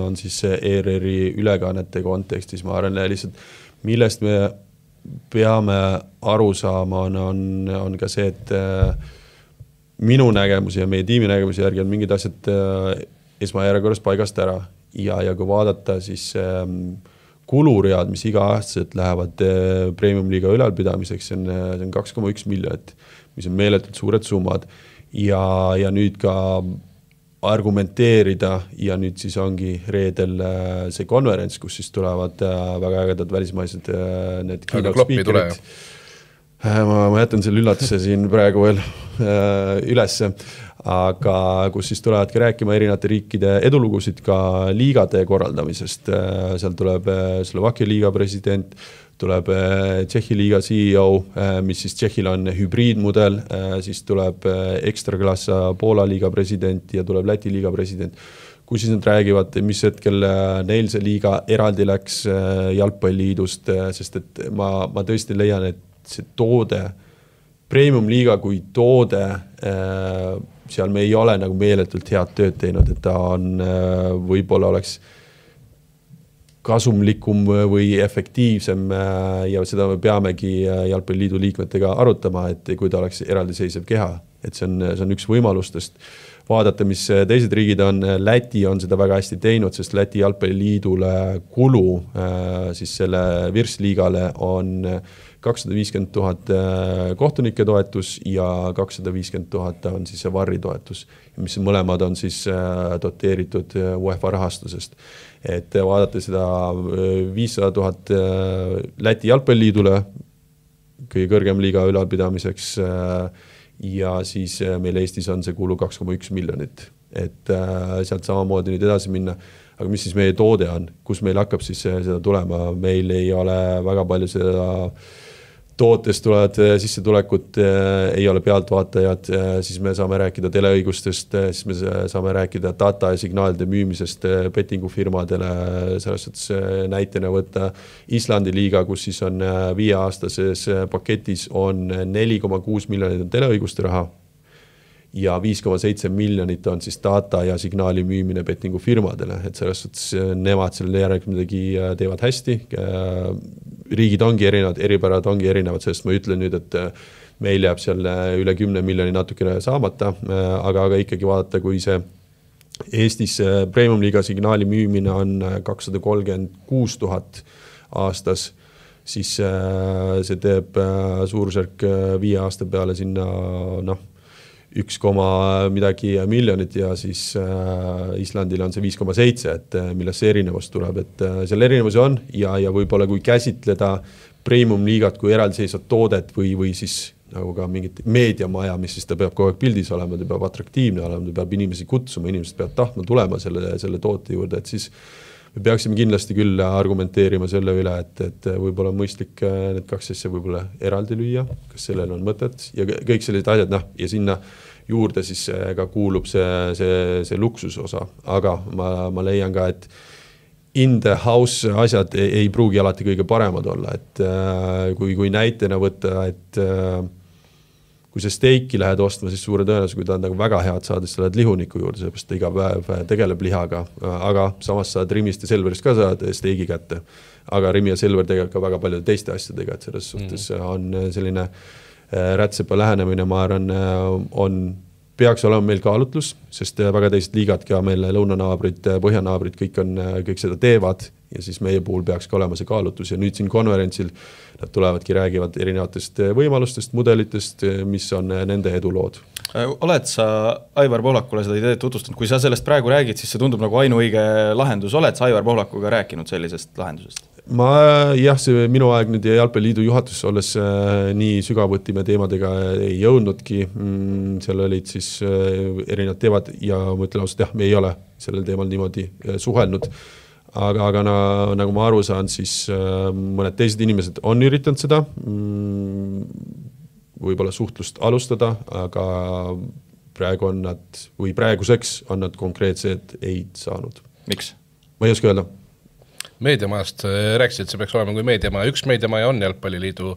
S6: on siis ERR-i ülekannete kontekstis, ma arvan lihtsalt millest me peame aru saama on ka see, et minu nägemusi ja meie tiimi nägemusi järgi on mingid asjad esmajärjekorras paigast ära ja kui vaadata siis kuluread, mis iga-aastaselt lähevad Premium liiga ülalpidamiseks, see on 2,1 miljonit, mis on meeletult suured summad ja nüüd ka argumenteerida ja nüüd siis ongi reedel see konverents, kus siis tulevad väga ägedad välismaised need keynote speakerid. Ma jätan selle üllatuse siin praegu veel ülesse, aga kus siis tulevadki rääkima erinevate riikide edulugusid ka liigade korraldamisest. Seal tuleb Slovakkia liiga president, tuleb Tšehhi liiga CEO, mis siis Tšehhil on hübriidmudel, siis tuleb Ekstraklassa Poola liiga president ja tuleb Läti liiga president, kus siis nad räägivad, mis hetkel neil see liiga eraldi läks jalgpalliliidust, sest et ma tõesti leian, et see toode, Premium liiga kui toode, seal me ei ole nagu meeletult head tööd teinud, et ta on, võib-olla oleks kasumlikum või efektiivsem ja seda me peamegi jalgpalliliidu liikmetega arutama, et kui ta oleks eraldiseisev keha, et see on üks võimalustest. Vaadata, mis teised riigid on, Läti on seda väga hästi teinud, sest Läti jalgpalliliidule kulu siis selle Virsliigale on 250 000 kohtunike toetus ja 250 000 on siis see varri toetus, mis mõlemad on siis doteeritud UEFA rahastusest. Et vaadata seda 500 000 Läti jalgpalliliidule, kõige kõrgem liiga ülalpidamiseks ja siis meil Eestis on see kulu 2,1 miljonit. Et sealt samamoodi nüüd edasi minna. Aga mis siis meie toode on, kus meil hakkab siis seda tulema, meil ei ole väga palju seda tootest tulevad sissetulekut, ei ole pealtvaatajad, siis me saame rääkida teleõigustest, siis me saame rääkida data ja signaalide müümisest bettingufirmadele, selles suhtes näitena võtta Islandi liiga, kus siis on 5-aastases paketis on 4,6 miljonit teleõiguste raha ja 5,7 miljonit on siis data ja signaali müümine bettingufirmadele, et selles suhtes nemad selle järelikult midagi teevad hästi. Riigid ongi erinevad, eripärad ongi erinevad, sest ma ütlen nüüd, et meil jääb seal üle 10 miljoni natukene saamata, aga ikkagi vaadata, kui see Eestis premium-liiga signaali müümine on 236 000 aastas, siis see teeb suurusjärk 5 aasta peale sinna 1, midagi miljonit ja siis Islandil on see 5,7, et millest see erinevus tuleb, et seal erinevusi on ja võib-olla kui käsitleda premium-liigat kui eraldiseisvat toodet või siis nagu ka mingit meediamaja, mis siis ta peab kogu aeg pildis olema, ta peab atraktiivne olema, ta peab inimesi kutsuma, inimesed peavad tahtma tulema selle toote juurde, et siis me peaksime kindlasti küll argumenteerima selle üle, et võib-olla mõistlik need 2 asja võib-olla eraldi lüüa, kas sellel on mõtet ja kõik sellised asjad, ja sinna juurde siis ka kuulub see luksusosa, aga ma leian ka, et in the house asjad ei pruugi alati kõige paremad olla, et kui näitena võtta, et kui see steiki lähed ostma, siis suure tõenäosus, kui ta on nagu väga head saada, siis sa lähed lihuniku juurde, seepärast ta iga päev tegeleb lihaga, aga samas saad Rimist ja Selverist ka saad steigi kätte. Aga Rimi ja Selver tegeleb ka väga palju teiste asjadega, et selles suhtes on selline rätsepa lähenemine, ma arvan, peaks olema meil kaalutlus, sest väga teised liigad ka meil lõunanaabrid, põhjanaabrid, kõik seda teevad ja siis meie puhul peaks ka olema see kaalutlus ja nüüd siin konverentsil nad tulevadki, räägivad erinevatest võimalustest, mudelitest, mis on nende edulood.
S5: Oled sa Aivar Pohlakule seda ideed tutvustanud? Kui sa sellest praegu räägid, siis see tundub nagu ainuõige lahendus. Oled sa Aivar Pohlakuga rääkinud sellisest lahendusest?
S6: See minu aeg nüüd Jalgpalliliidu juhatus olles nii sügavuti me teemadega ei jõudnudki. Seal olid siis erinevad teevad ja ma ütlen ausalt, me ei ole sellel teemal niimoodi suhelnud. Aga nagu ma aru saan, siis mõned teised inimesed on üritanud seda võib-olla suhtlust alustada, aga praegu on nad, või praeguseks on nad konkreetsed ei saanud.
S5: Miks? Ma
S6: ei oska öelda.
S7: Meediamajast rääkisid, et see peaks olema kui meediamaja. Üks meediamaja on Jalgpalliliidu,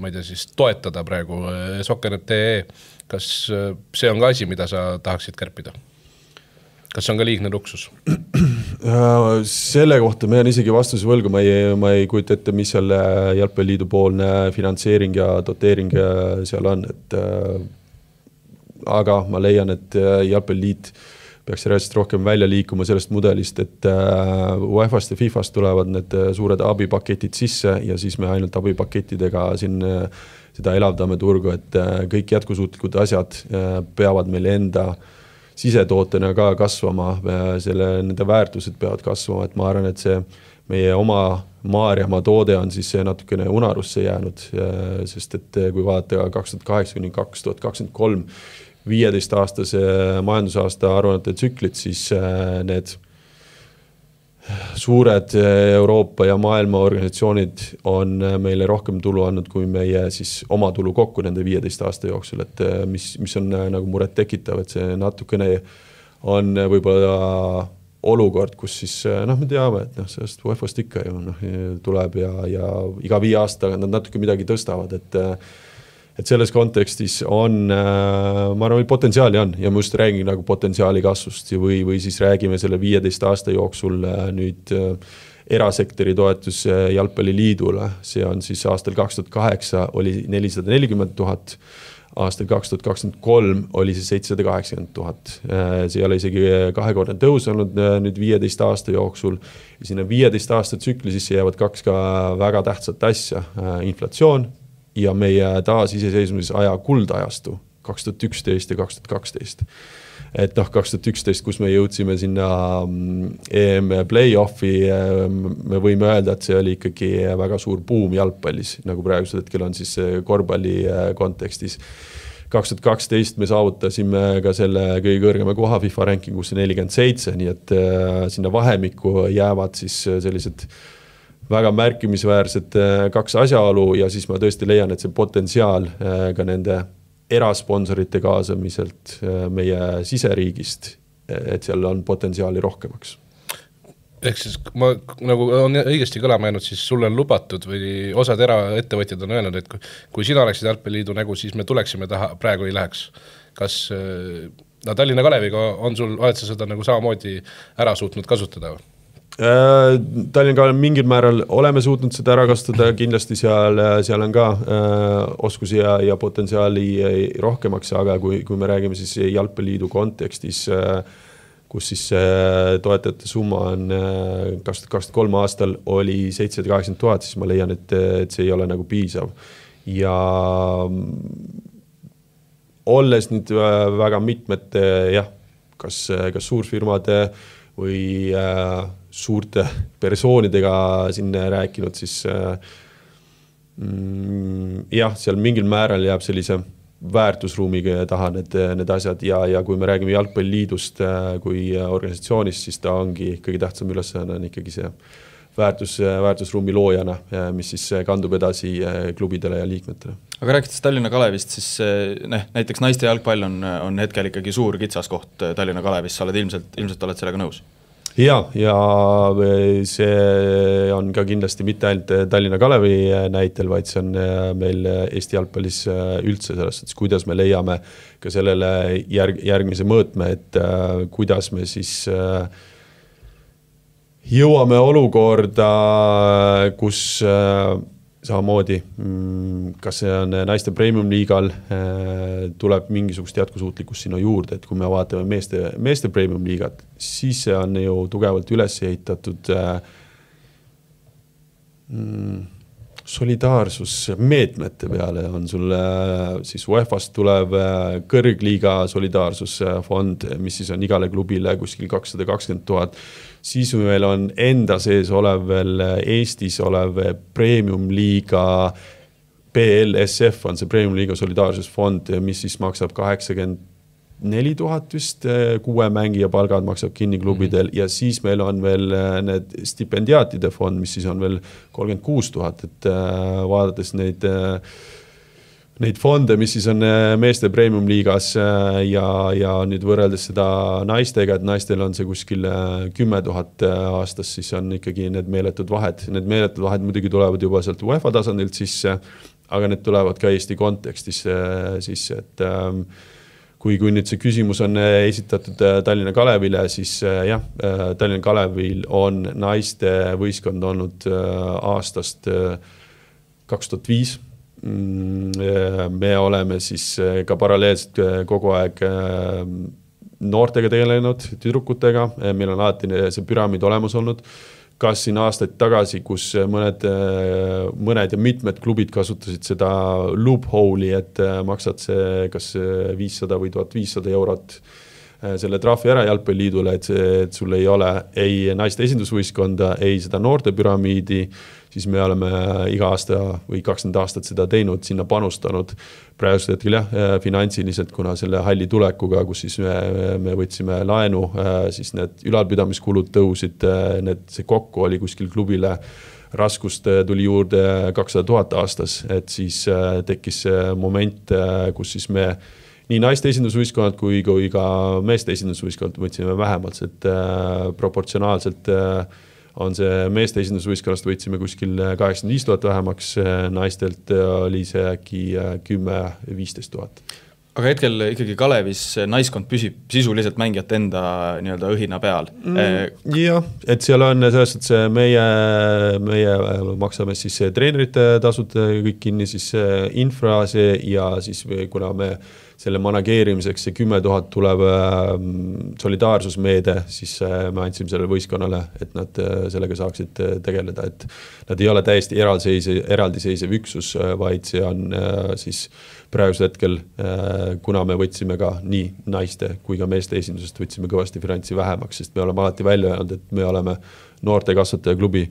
S7: ma ei tea siis, toetada praegu Soccer.ee. Kas see on ka asi, mida sa tahaksid kärpida? Kas see on ka liigne luksus?
S6: Selle kohta me on isegi vastuse võlgu, ma ei kujuta ette, mis seal Jalgpalliliidu poolne finantseering ja doteering seal on, aga ma leian, et Jalgpalliliit peaks reaalselt rohkem välja liikuma sellest mudelist, et UEFA-st ja FIFA-st tulevad need suured abipaketid sisse ja siis me ainult abipakettidega siin seda elavdame turgu, et kõik jätkusuutlikud asjad peavad meil enda sisetootena ka kasvama, nende väärtused peavad kasvama, et ma arvan, et see meie oma Maarjamaa toode on siis natukene unarusse jäänud, sest et kui vaadata 2008–2023 15-aastase majandusaasta aruannete tsüklit, siis need suured Euroopa ja maailma organisatsioonid on meile rohkem tulu andnud kui meie siis oma tulu kokku nende 15 aasta jooksul, et mis on nagu muret tekitav, et see natukene on võib-olla olukord, kus siis me teame, et sellest UEFA-st ikka ju tuleb ja iga 5 aasta nad natuke midagi tõstavad, et selles kontekstis on, ma arvan, potentsiaali on ja ma just räägin nagu potentsiaali kasvust või siis räägime selle 15 aasta jooksul nüüd erasektori toetus Jalgpalliliidule. See on siis aastal 2008 oli 440 000, aastal 2023 oli see 780 000. See ei ole isegi kahekordne tõus olnud nüüd 15 aasta jooksul. Ja sinna 15 aasta tsükli sisse jäävad kaks ka väga tähtsat asja. Inflatsioon ja meie taasiseseisvumise aja kuldajastu 2011 ja 2012. Et 2011, kus me jõudsime sinna EM play-offi, me võime öelda, et see oli ikkagi väga suur buum jalgpallis, nagu praegusel hetkel on siis korvpalli kontekstis. 2012 me saavutasime ka selle kõige kõrgema koha FIFA rankingusse 47, nii et sinna vahemikku jäävad siis sellised väga märkimisväärsed kaks asjaolu ja siis ma tõesti leian, et see potentsiaal ka nende erasponsorite kaasamiselt meie siseriigist, et seal on potentsiaali rohkemaks.
S7: Ehk siis ma nagu on õigesti kõlama jäänud, siis sulle on lubatud või osad eraettevõtjad on öelnud, et kui sina oleksid Jalgpalliliidu nägu, siis me tuleksime taha, praegu ei läheks. Kas Tallinna Kaleviga oled sa seda nagu samamoodi ära suutnud kasutada?
S6: Tallinna Kalev mingil määral oleme suutnud seda ära kasutada, kindlasti seal on ka oskusi ja potentsiaali rohkemaks, aga kui me räägime siis Jalgpalliliidu kontekstis, kus siis toetajate summa on 2023 aastal oli 780 000, siis ma leian, et see ei ole nagu piisav. Ja olles nüüd väga mitmete, kas suurfirmade või suurte persoonidega sinna rääkinud, siis seal mingil määral jääb sellise väärtusruumiga taha need asjad ja kui me räägime Jalgpalliliidust kui organisatsioonist, siis ta ongi kõige tähtsam ülesanne on ikkagi see väärtusruumi loojana, mis siis kandub edasi klubidele ja liikmetele.
S5: Aga rääkides Tallinna Kalevist, siis näiteks naiste jalgpall on hetkel ikkagi suur kitsaskoht Tallinna Kalevis, sa oled ilmselt oled sellega nõus?
S6: Ja see on ka kindlasti mitte ainult Tallinna Kalevi näitel, vaid see on meil Eesti jalgpallis üldse selles, et kuidas me leiame ka sellele järgmise mõõtme, et kuidas me siis jõuame olukorda, kus samamoodi, kas see on naiste premium liigal, tuleb mingisugust jätkusuutlikkust sinna juurde, et kui me vaatame meeste premium liigat, siis see on ju tugevalt üles ehitatud solidaarsusmeetmete peale on sul siis UEFA-st tulev kõrgliiga solidaarsusfond, mis siis on igale klubile kuskil 220 000. Siis meil on enda sees olev veel Eestis olev premium liiga PLSF on see premium liiga solidaarsusfond, mis siis maksab 84 000 vist, 6 mängija palgad maksab kinni klubidel ja siis meil on veel need stipendiaatide fond, mis siis on veel 36 000, et vaadates neid fonde, mis siis on meeste premium liigas ja nüüd võrreldes seda naistega, et naistel on see kuskil 10 000 aastas, siis on ikkagi need meeletud vahed. Need meeletud vahed muidugi tulevad juba sealt UEFA tasandilt sisse, aga need tulevad ka Eesti kontekstis sisse, et kui nüüd see küsimus on esitatud Tallinna Kalevile, siis Tallinna Kalevil on naiste võistkond olnud aastast 2005. Me oleme siis ka paralleelselt kogu aeg noortega tegelenud, tüdrukutega, meil on alati see püramiid olemas olnud. Kas siin aastaid tagasi, kus mõned ja mitmed klubid kasutasid seda loophole'i, et maksad see kas 500 või 1500 eurot selle trahvi ära Jalgpalliliidule, et sul ei ole ei naiste esindusvõistkonda, ei seda noorte püramiidi, siis me oleme iga aasta või 20 aastat seda teinud, sinna panustanud. Praegusel hetkel finantsiliselt, kuna selle halli tulekuga, kus siis me võtsime laenu, siis need ülalpidamiskulud tõusid, see kokku oli kuskil klubile raskust tuli juurde 200 000 aastas, et siis tekkis moment, kus siis me nii naiste esindusvõistkonnad kui ka meeste esindusvõistkonnad võtsime vähemalt, et proportsionaalselt on see meeste esindusvõistkonnast võtsime kuskil 85 000 vähemaks, naistelt oli see äkki 10-15 000.
S5: Aga hetkel ikkagi Kalevis naiskond püsib sisuliselt mängijate enda nii-öelda õhina peal.
S6: Jah, et seal on selles, et see meie maksame siis treenerite tasud kõik kinni, siis infra see ja siis kuna me selle manageerimiseks see 10 000 tuleb solidaarsusmeede, siis me andsime sellele võistkonnale, et nad sellega saaksid tegeleda, et nad ei ole täiesti eraldiseisev üksus, vaid see on siis praegusel hetkel, kuna me võtsime ka nii naiste kui ka meeste esindusest, võtsime kõvasti finantsi vähemaks, sest me oleme alati välja öelnud, et me oleme noorte kasvataja klubi.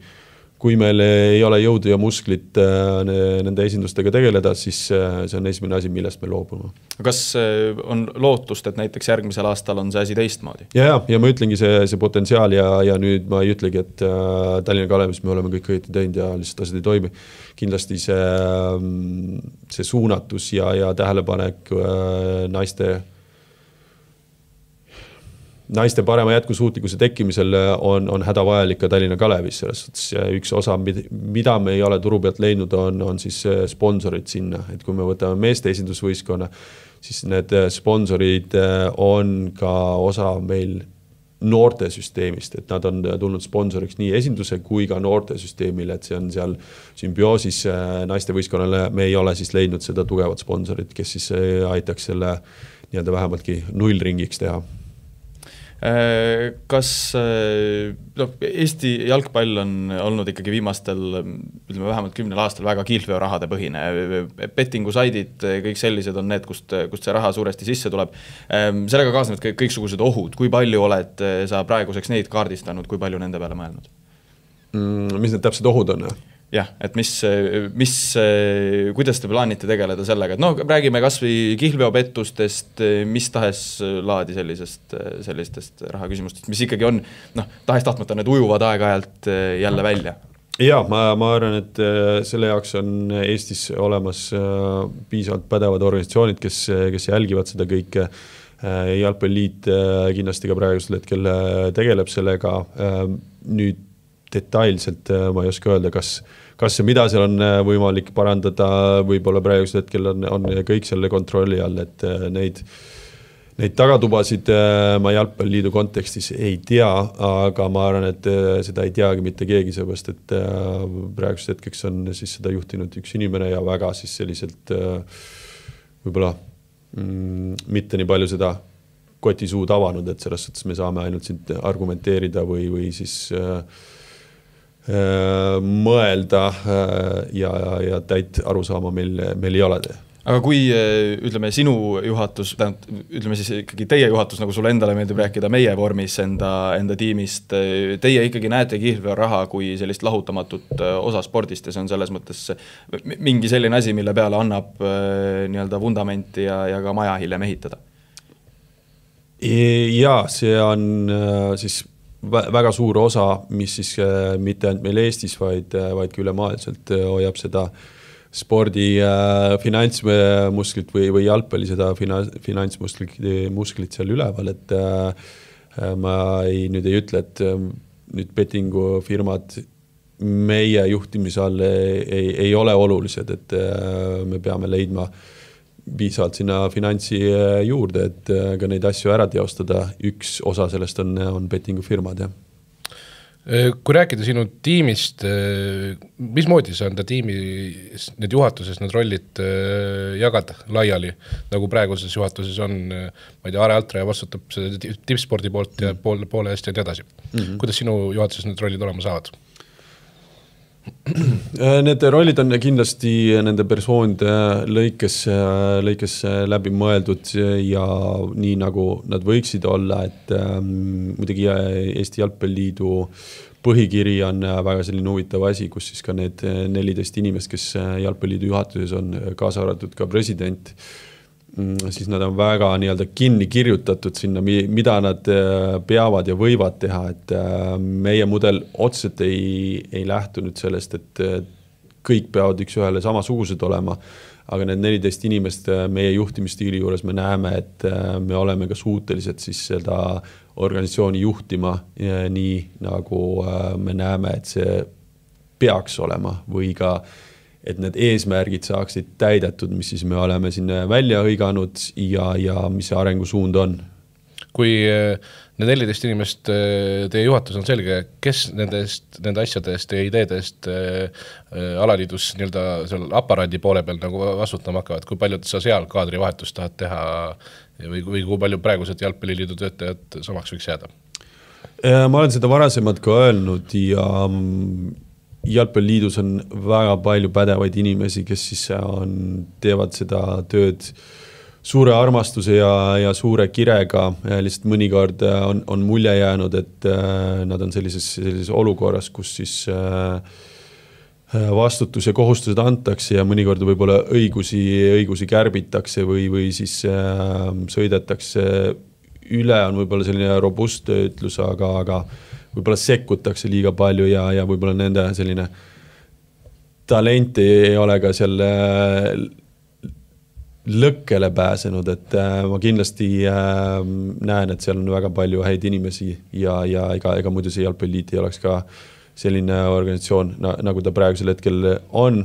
S6: Kui meil ei ole jõudu ja musklit nende esindustega tegeleda, siis see on esimene asi, millest me loobume.
S5: Kas on lootust, et näiteks järgmisel aastal on see asi teistmoodi?
S6: Ja ma ütlengi see potentsiaal ja nüüd ma ei ütlegi, et Tallinna Kalevis me oleme kõik õieti teinud ja lihtsalt asjad ei toimi. Kindlasti see suunatus ja tähelepanek naiste parema jätkusuutlikkuse tekkimisel on hädavajalik ka Tallinna Kalevis. Üks osa, mida me ei ole turu pealt leidnud, on siis sponsorid sinna. Et kui me võtame meeste esindusvõistkonna, siis need sponsorid on ka osa meil noorte süsteemist, et nad on tulnud sponsoriks nii esinduse kui ka noorte süsteemile, et see on seal sümbioosis naiste võistkonnale. Me ei ole siis leidnud seda tugevat sponsorit, kes siis aitaks selle nii-öelda vähemaltki nullringiks teha.
S5: Kas Eesti jalgpall on olnud ikkagi viimastel vähemalt 10 aastal väga kihlveo rahade põhine, bettingusaidid, kõik sellised on need, kust see raha suuresti sisse tuleb. Sellega kaasnevad kõiksugused ohud, kui palju oled sa praeguseks neid kaardistanud, kui palju nende peale mõelnud?
S6: Mis need täpsed ohud on?
S5: Jah, et kuidas te plaanite tegeleda sellega, et räägime kas või kihlveopettustest, mis tahes laadi sellistest rahaküsimustest, mis ikkagi on, tahes tahtmata need ujuvad aeg-ajalt jälle välja.
S6: Ja, ma arvan, et selle jaoks on Eestis olemas piisavalt pädevad organisatsioonid, kes jälgivad seda kõike. Jalgpalliliit kindlasti ka praegusel hetkel tegeleb sellega. Nüüd detailselt ma ei oska öelda, kas ja mida seal on võimalik parandada, võib-olla praegusel hetkel on kõik selle kontrolli all, et neid tagatubasid ma Jalgpalliliidu kontekstis ei tea, aga ma arvan, et seda ei teagi mitte keegi, seepärast, et praegusel hetkeks on siis seda juhtinud üks inimene ja väga siis selliselt võib-olla mitte nii palju seda kotisuud avanud, et selles suhtes me saame ainult siin argumenteerida või siis mõelda ja täit arusaama meil ei ole.
S5: Aga kui, ütleme, sinu juhatus, ütleme siis ikkagi teie juhatus, nagu sulle endale meeldib rääkida meie vormis enda tiimist, teie ikkagi näete kihlveo raha kui sellist lahutamatut osa spordist ja see on selles mõttes mingi selline asi, mille peale annab nii-öelda vundamenti ja ka maja hiljem ehitada?
S6: Ja, see on siis väga suur osa, mis siis mitte ainult meil Eestis, vaid ka ülemaailmselt hoiab seda spordi finantsmusklit või jalgpalli seda finantsmusklit seal üleval, et ma nüüd ei ütle, et nüüd bettingufirmad meie juhtimise all ei ole olulised, et me peame leidma piisavalt sinna finantsi juurde, et ka neid asju ära teostada. Üks osa sellest on bettingufirmad, jah.
S7: Kui rääkida sinu tiimist, mismoodi sa enda tiimi need juhatuses, need rollid jagad laiali, nagu praeguses juhatuses on, ma ei tea, Are Altraja vastutab tippspordi poolt ja poole eest ja nii edasi. Kuidas sinu juhatuses need rollid olema saavad?
S6: Need rollid on kindlasti nende persoonide lõikes läbi mõeldud ja nii nagu nad võiksid olla, et muidugi Eesti Jalgpalliliidu põhikiri on väga selline huvitav asi, kus siis ka need 14 inimest, kes Jalgpalliliidu juhatuses on, kaasa arvatud ka president, siis nad on väga nii-öelda kinni kirjutatud sinna, mida nad peavad ja võivad teha, et meie mudel otseselt ei lähtu nüüd sellest, et kõik peavad üks ühele samasugused olema, aga need 14 inimest meie juhtimisstiili juures me näeme, et me oleme ka suutelised siis seda organisatsiooni juhtima nii nagu me näeme, et see peaks olema või ka et need eesmärgid saaksid täidetud, mis siis me oleme siin välja hõiganud ja mis see arengusuund on.
S7: Kui need 14 inimest teie juhatus on selge, kes nende asjadest ja ideedest alaliidus nii-öelda seal aparaadi poole peal nagu vastutama hakkavad, kui palju sa seal kaadrivahetust tahad teha või kui palju praegused jalgpalliliidu töötajad samaks võiks jääda?
S6: Ma olen seda varasemalt ka öelnud ja jalgpalliliidus on väga palju pädevaid inimesi, kes siis teevad seda tööd suure armastuse ja suure kirega, lihtsalt mõnikord on mulje jäänud, et nad on sellises olukorras, kus siis vastutus ja kohustused antakse ja mõnikord võib-olla õigusi kärbitakse või siis sõidetakse üle, on võib-olla selline robust ütlus, aga võib-olla sekkutakse liiga palju ja võib-olla nende selline talenti ei ole ka selle lõkkele pääsenud, et ma kindlasti näen, et seal on väga palju häid inimesi ja ega muidu see jalgpalliliit ei oleks ka selline organisatsioon, nagu ta praegusel hetkel on,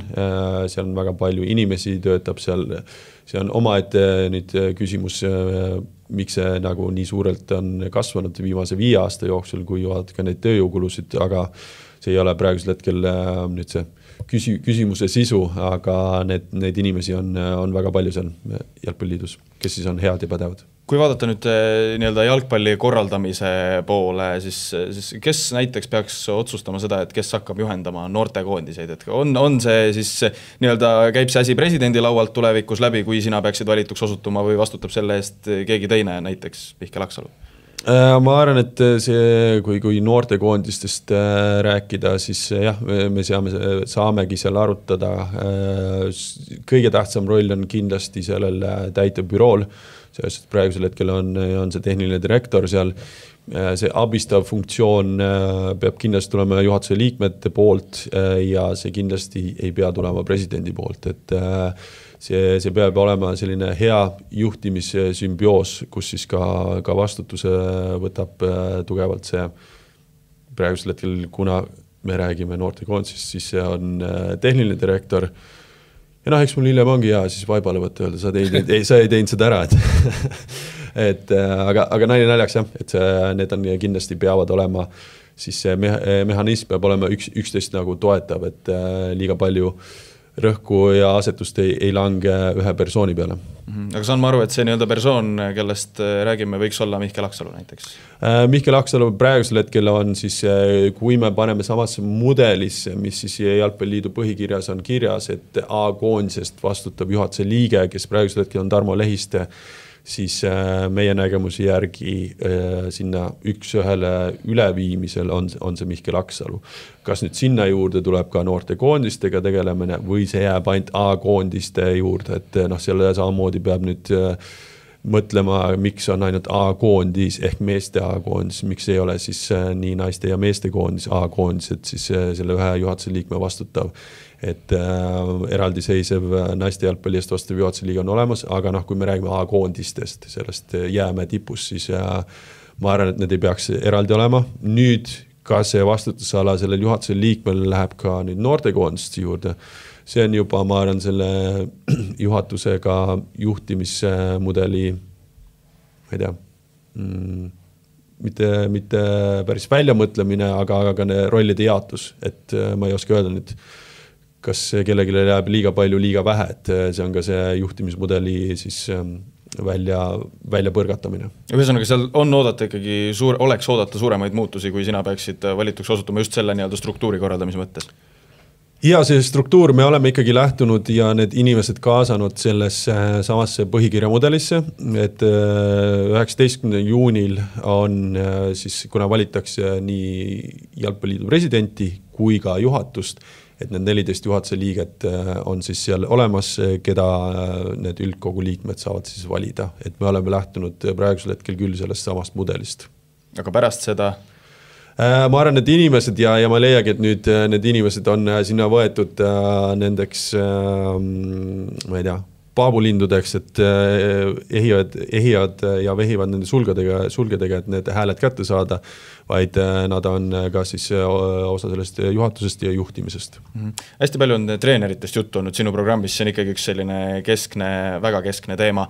S6: seal on väga palju inimesi, töötab seal, see on omaette nüüd küsimus, miks see nagu nii suurelt on kasvanud viimase 5 aasta jooksul, kui vaadata ka neid tööjõukulusid, aga see ei ole praegusel hetkel nüüd see küsimuse sisu, aga need inimesi on väga palju seal jalgpalliliidus, kes siis on head ja pädevad.
S5: Kui vaadata nüüd nii-öelda jalgpalli korraldamise poole, siis kes näiteks peaks otsustama seda, et kes hakkab juhendama noortekoondiseid, et on see siis nii-öelda käib see asi presidendi laualt tulevikus läbi, kui sina peaksid valituks osutuma või vastutab selle eest keegi teine, näiteks Mihkel Aksalu?
S6: Ma arvan, et see, kui noortekoondistest rääkida, siis jah, me saamegi seal arutada. Kõige tähtsam roll on kindlasti sellel täitevbürool, sest praegusel hetkel on see tehniline direktor seal. See abistav funktsioon peab kindlasti tulema juhatuse liikmete poolt ja see kindlasti ei pea tulema presidendi poolt, et see peab olema selline hea juhtimissümbioos, kus siis ka vastutuse võtab tugevalt see praegusel hetkel, kuna me räägime noortekoondisest, siis see on tehniline direktor ja eks mul hiljem ongi siis vaibale võtta öelda, sa ei teinud seda ära, aga naljaks jah, et need on kindlasti peavad olema, siis see mehhanism peab olema üksteist nagu toetav, et liiga palju rõhku ja asetust ei lange ühe persooni peale.
S5: Aga saan ma aru, et see nii-öelda persoon, kellest räägime, võiks olla Mihkel Aksalu näiteks?
S6: Mihkel Aksalu praegusel hetkel on siis, kui me paneme samasse mudelisse, mis siis jalgpalliliidu põhikirjas on kirjas, et A-koondisest vastutab juhatuse liige, kes praegusel hetkel on Tarmo Lehiste, siis meie nägemuse järgi sinna üks-ühele üleviimisel on see Mihkel Aksalu. Kas nüüd sinna juurde tuleb ka noortekoondistega tegelemine või see jääb ainult A-koondiste juurde, et selle samamoodi peab nüüd mõtlema, miks on ainult A-koondis ehk meeste A-koondis, miks ei ole siis nii naiste ja meeste koondis A-koondis, et siis selle ühe juhatuse liikme vastutav, et eraldiseisev naiste jalgpalli eest vastav juhatuse liiga on olemas, aga kui me räägime A-koondistest, sellest jääme tipus, siis ma arvan, et need ei peaks eraldi olema. Nüüd, kas see vastutusala sellel juhatuse liikmel läheb ka nüüd noortekoondiste juurde, see on juba, ma arvan, selle juhatusega juhtimismudeli, ma ei tea, mitte päris väljamõtlemine, aga rollide jaotus, et ma ei oska öelda nüüd, kas kellelegi jääb liiga palju, liiga vähe, et see on ka see juhtimismudeli siis välja põrgatamine.
S5: Ühesõnaga, seal on oodata ikkagi oleks oodata suuremaid muutusi, kui sina peaksid valituks osutuma just selle nii-öelda struktuuri korraldamise mõttes?
S6: Ja see struktuur, me oleme ikkagi lähtunud ja need inimesed kaasanud sellesse samasse põhikirja mudelisse, et 19. juunil on siis, kuna valitakse nii jalgpalliliidu presidenti kui ka juhatust, et need 14 juhatuse liiget on siis seal olemas, keda need üldkogu liikmed saavad siis valida. Et me oleme lähtunud praegusel hetkel küll sellest samast mudelist.
S5: Aga pärast seda?
S6: Ma arvan, need inimesed ja ma leiagi, et nüüd need inimesed on sinna võetud nendeks, ma ei tea, paabulindudeks, et ehivad ja vehivad nende sulgedega, et need hääled kätte saada, vaid nad on ka siis osa sellest juhatusest ja juhtimisest.
S5: Hästi palju on treeneritest juttu olnud sinu programmis, see on ikkagi üks selline väga keskne teema.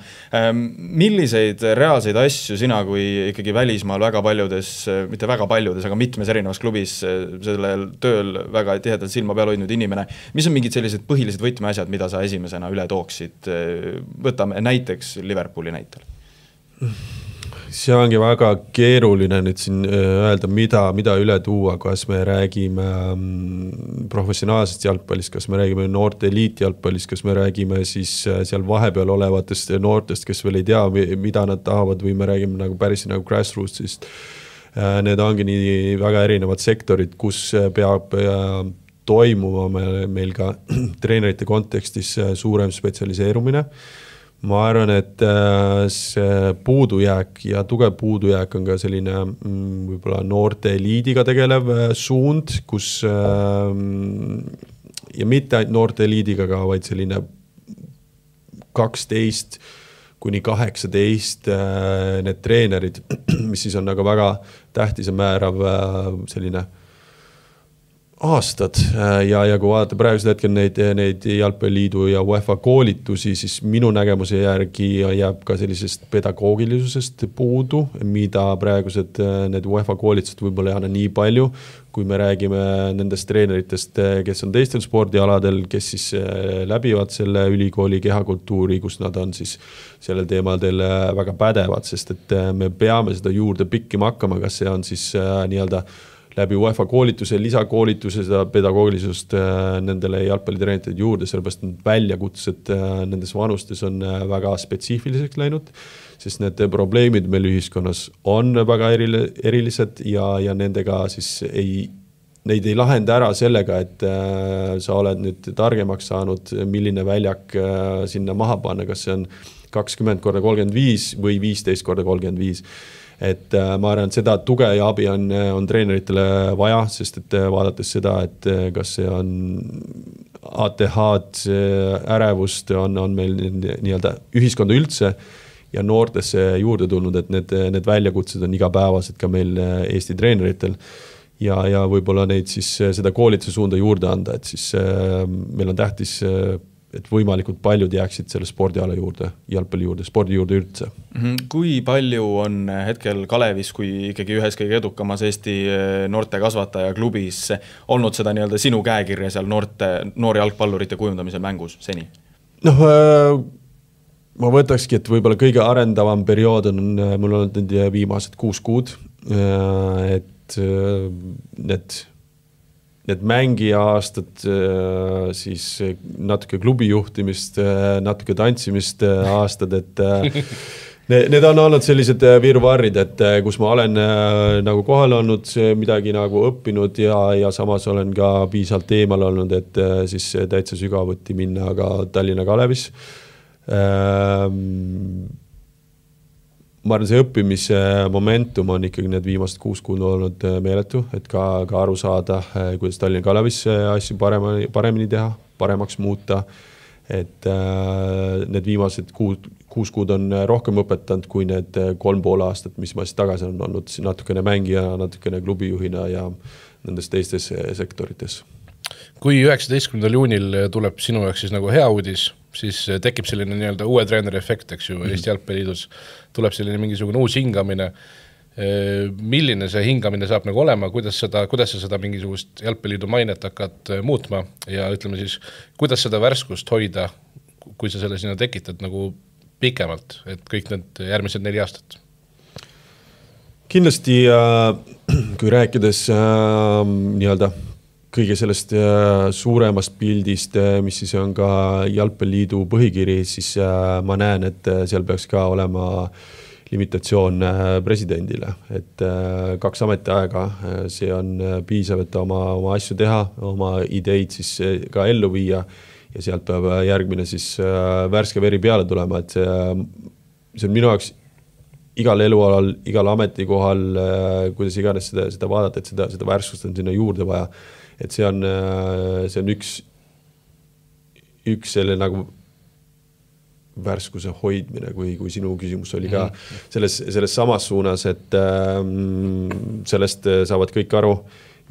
S5: Milliseid reaalseid asju sina, kui ikkagi välismaal väga paljudes, mitte väga paljudes, aga mitmes erinevas klubis sellel tööl väga tihedalt silma peal hoidnud inimene, mis on mingid sellised põhilised võtmeasjad, mida sa esimesena üle tooksid? Võtame näiteks Liverpooli näitel.
S6: See ongi väga keeruline nüüd siin öelda, mida üle tuua, kas me räägime professionaalsest jalgpallist, kas me räägime noorte eliitjalgpallist, kas me räägime siis seal vahepeal olevatest noortest, kes veel ei tea, mida nad tahavad, või me räägime nagu päris nagu grassrootsist. Need ongi nii väga erinevad sektorid, kus peab toimuma meil ka treenerite kontekstis suurem spetsialiseerumine. Ma arvan, et see puudujääk ja tugev puudujääk on ka selline võib-olla noorte eliidiga tegelev suund, kus ja mitte ainult noorte eliidiga, vaid selline 12 kuni 18 need treenerid, mis siis on nagu väga tähtis ja määrav selline aastad ja kui vaadata praegusel hetkel neid Jalgpalliliidu ja UEFA koolitusi, siis minu nägemuse järgi jääb ka sellisest pedagoogilisusest puudu, mida praegused need UEFA koolitused võib-olla ei anna nii palju, kui me räägime nendest treeneritest, kes on teistel spordialadel, kes siis läbivad selle ülikooli kehakultuuri, kus nad on siis sellel teemadel väga pädevad, sest et me peame seda juurde pikkima hakkama, kas see on siis nii-öelda läbi UEFA koolituse, lisakoolituse, seda pedagoogilisust nendele jalgpallitreenerid juurde, sellepärast need väljakutsed nendes vanustes on väga spetsiifiliseks läinud, sest need probleemid meil ühiskonnas on väga erilised ja nendega siis neid ei lahenda ära sellega, et sa oled nüüd targemaks saanud, milline väljak sinna maha panna, kas see on 20x35 või 15x35. Et ma arvan, et seda tuge ja abi on treeneritele vaja, sest et vaadates seda, et kas see on ATH-d, ärevust on meil nii-öelda ühiskonda üldse ja noortesse juurde tulnud, et need väljakutsed on igapäevased ka meil Eesti treeneritel ja võib-olla neid siis seda koolituse suunda juurde anda, et siis meil on tähtis, et võimalikult paljud jääksid selle spordiala juurde, jalgpalli juurde, spordi juurde üldse.
S5: Kui palju on hetkel Kalevis, kui ikkagi ühes kõige edukamas Eesti noorte kasvataja klubis olnud seda nii-öelda sinu käekirja seal noori jalgpallurite kujundamisel mängus seni?
S6: Ma võtakski, et võib-olla kõige arendavam periood on mul olnud need viimased 6 kuud, et need mängija aastad, siis natuke klubijuhtimist, natuke tantsimist aastad, et need on olnud sellised virvarrid, et kus ma olen nagu kohal olnud, midagi nagu õppinud ja samas olen ka piisalt eemal olnud, et siis täitsa sügavuti minna ka Tallinna Kalevis. Ma arvan, see õppimise momentum on ikkagi need viimased 6 kuud olnud meeletu, et ka aru saada, kuidas Tallinna Kalevis asju paremini teha, paremaks muuta, et need viimased 6 kuud on rohkem õpetanud kui need 3,5 aastat, mis ma siis tagasi on olnud natukene mängija, natukene klubijuhina ja nendes teistes sektorites.
S7: Kui 19. juunil tuleb sinu jaoks siis nagu hea uudis, siis tekib selline nii-öelda uue treeneri efekt, eks ju, Eesti Jalgpalliliidus tuleb selline mingisugune uus hingamine. Milline see hingamine saab nagu olema, kuidas sa seda mingisugust Jalgpalliliidu mainet hakkad muutma ja ütleme siis, kuidas seda värskust hoida, kui sa selle sinna tekitad nagu pikemalt, et kõik need järgmised 4 aastat?
S6: Kindlasti, kui rääkides nii-öelda kõige sellest suuremast pildist, mis siis on ka Jalgpalliliidu põhikiri, siis ma näen, et seal peaks ka olema limitatsioon presidendile, et 2 ametiaega, see on piisav, et oma asju teha, oma ideid siis ka ellu viia ja sealt peab järgmine siis värske veri peale tulema, et see on minu jaoks igal elualal, igal ametikohal, kuidas iganes seda vaadata, et seda värskust on sinna juurde vaja. Et see on üks selle nagu värskuse hoidmine, kui sinu küsimus oli ka selles samas suunas, et sellest saavad kõik aru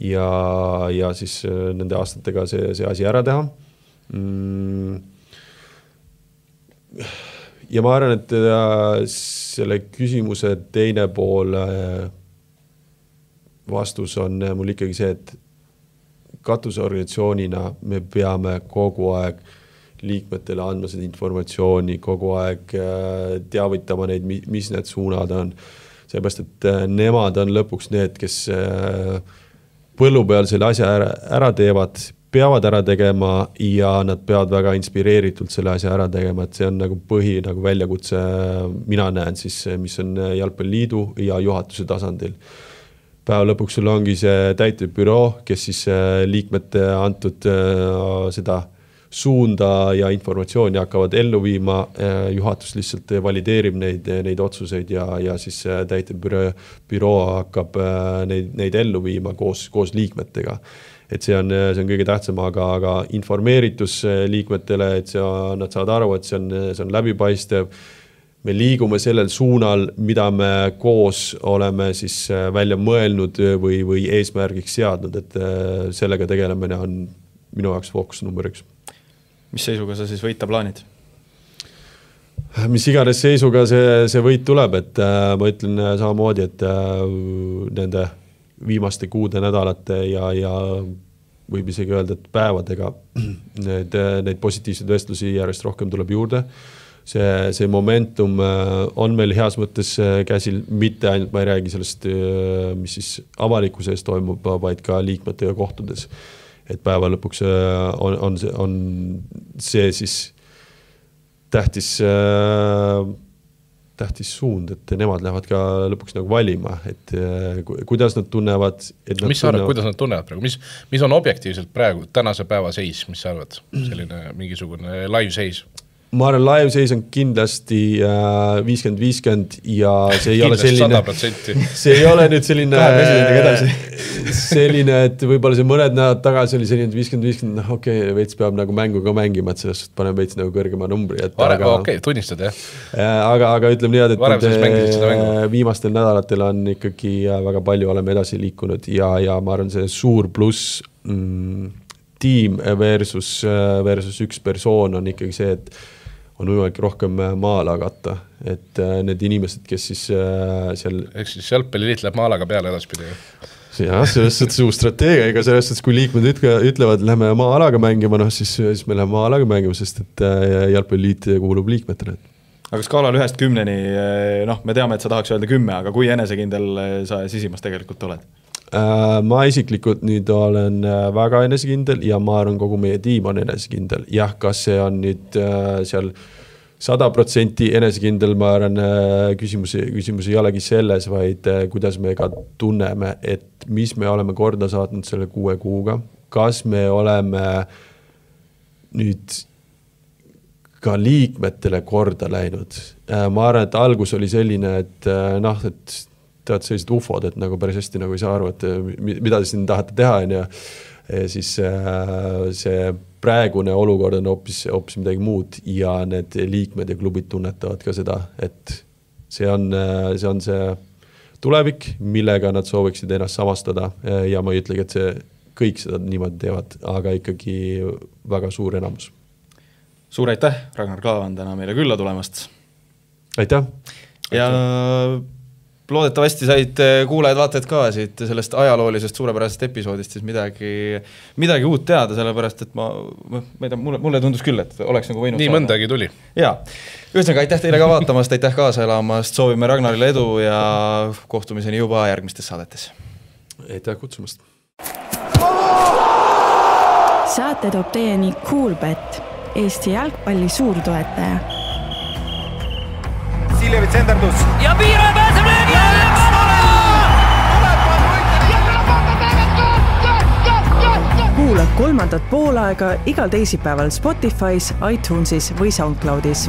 S6: ja siis nende aastatega see asi ära teha. Ja ma arvan, et selle küsimuse teine pool vastus on mul ikkagi see, et katuseorganisatsioonina me peame kogu aeg liikmetele andma seda informatsiooni, kogu aeg teavitama neid, mis need suunad on. Seepärast, et nemad on lõpuks need, kes põllu peal selle asja ära teevad, peavad ära tegema ja nad peavad väga inspireeritult selle asja ära tegema, et see on nagu nagu väljakutse, mina näen siis, mis on Jalgpalliliidu ja juhatuse tasandil. Päeva lõpuks sul ongi see täitevbüroo, kes siis liikmete antud seda suunda ja informatsiooni hakkavad ellu viima, juhatus lihtsalt valideerib neid otsuseid ja siis täitevbüroo hakkab neid ellu viima koos liikmetega. Et see on kõige tähtsam, aga informeeritus liikmetele, et nad saavad aru, et see on läbipaistev. Me liigume sellel suunal, mida me koos oleme siis välja mõelnud või eesmärgiks seadnud, et sellega tegelemine on minu jaoks fookus number 1.
S5: Mis seisuga sa siis võita plaanid?
S6: Mis iganes seisuga see võit tuleb, et ma ütlen samamoodi, et nende viimaste kuude, nädalate ja võib isegi öelda, et päevadega neid positiivseid vestlusi järjest rohkem tuleb juurde. See momentum on meil heas mõttes käsil, mitte ainult ma ei räägi sellest, mis siis avalikkuse ees toimub, vaid ka liikmetega kohtudes. Et päeva lõpuks on see siis tähtis suund, et nemad lähevad ka lõpuks nagu valima, et kuidas nad tunnevad.
S7: Mis sa arvad, kuidas nad tunnevad praegu? Mis on objektiivselt praegu tänase päeva seis, mis sa arvad? Selline mingisugune live seis?
S6: Ma arvan, live seis on kindlasti 50-50 ja see ei ole selline,
S7: 100%.
S6: See ei ole nüüd selline, et võib-olla see mõned nädalad tagasi oli selline 50-50, okei, veits peab nagu mängu ka mängima, et sellest paneme veits nagu kõrgema numbri.
S7: Okei, tunnistad, jah.
S6: Aga ütleme nii, et viimastel nädalatel on ikkagi väga palju oleme edasi liikunud ja ma arvan, see suur pluss tiim versus üks persoon on ikkagi see, et on võimalik rohkem maala katta, et need inimesed, kes siis seal...
S7: Ehk siis Jalgpalliliit läheb maalaga peale edaspidi.
S6: Jah, selles suhtes uus strateegia, ega selles suhtes, kui liikmed ütlevad, lähme maalaga mängima, siis me läheme maalaga mängima, sest et Jalgpalliliit kuulub liikmetele.
S5: Aga skaalal 1-10, me teame, et sa tahaks öelda 10, aga kui enesekindel sa sisimas tegelikult oled?
S6: Ma isiklikult nüüd olen väga enesekindel ja ma arvan, kogu meie tiim on enesekindel. Jah, kas see on nüüd seal 100% enesekindel, ma arvan, küsimus ei olegi selles, vaid kuidas me ka tunneme, et mis me oleme korda saatnud selle 6 kuuga. Kas me oleme nüüd ka liikmetele korda läinud. Ma arvan, et algus oli selline, et tead sellised ufod, et nagu päris hästi nagu ei saa aru, et mida te siin tahate teha, ja siis see praegune olukord on hoopis midagi muud ja need liikmed ja klubid tunnetavad ka seda, et see on see tulevik, millega nad sooviksid ennast samastada ja ma ei ütlegi, et see kõik seda niimoodi teevad, aga ikkagi väga suur enamus.
S5: Suur aitäh, Ragnar Klavan, täna meile külla tulemast.
S6: Aitäh!
S5: Ja loodetavasti said kuulajad-vaatajad ka siit sellest ajaloolisest suurepärasest episoodist siis midagi uut teada, sellepärast, et ma ei tea, mulle tundus küll, et oleks nagu võinud
S7: nii mõndagi tuli.
S5: Jaa. Ühesõnaga, aitäh teile ka vaatamast, aitäh kaasa elamast, soovime Ragnarile edu ja kohtumiseni juba järgmistes saadetes.
S6: Aitäh kutsumast!
S4: Saate toob teieni Coolbet, Eesti jalgpalli suurtoetaja.
S2: Siljevit senderdus. Ja Piiro pääseb löögi ja
S3: Kuula 3. poolaega igal teisipäeval Spotify's, iTunesis või SoundCloudis.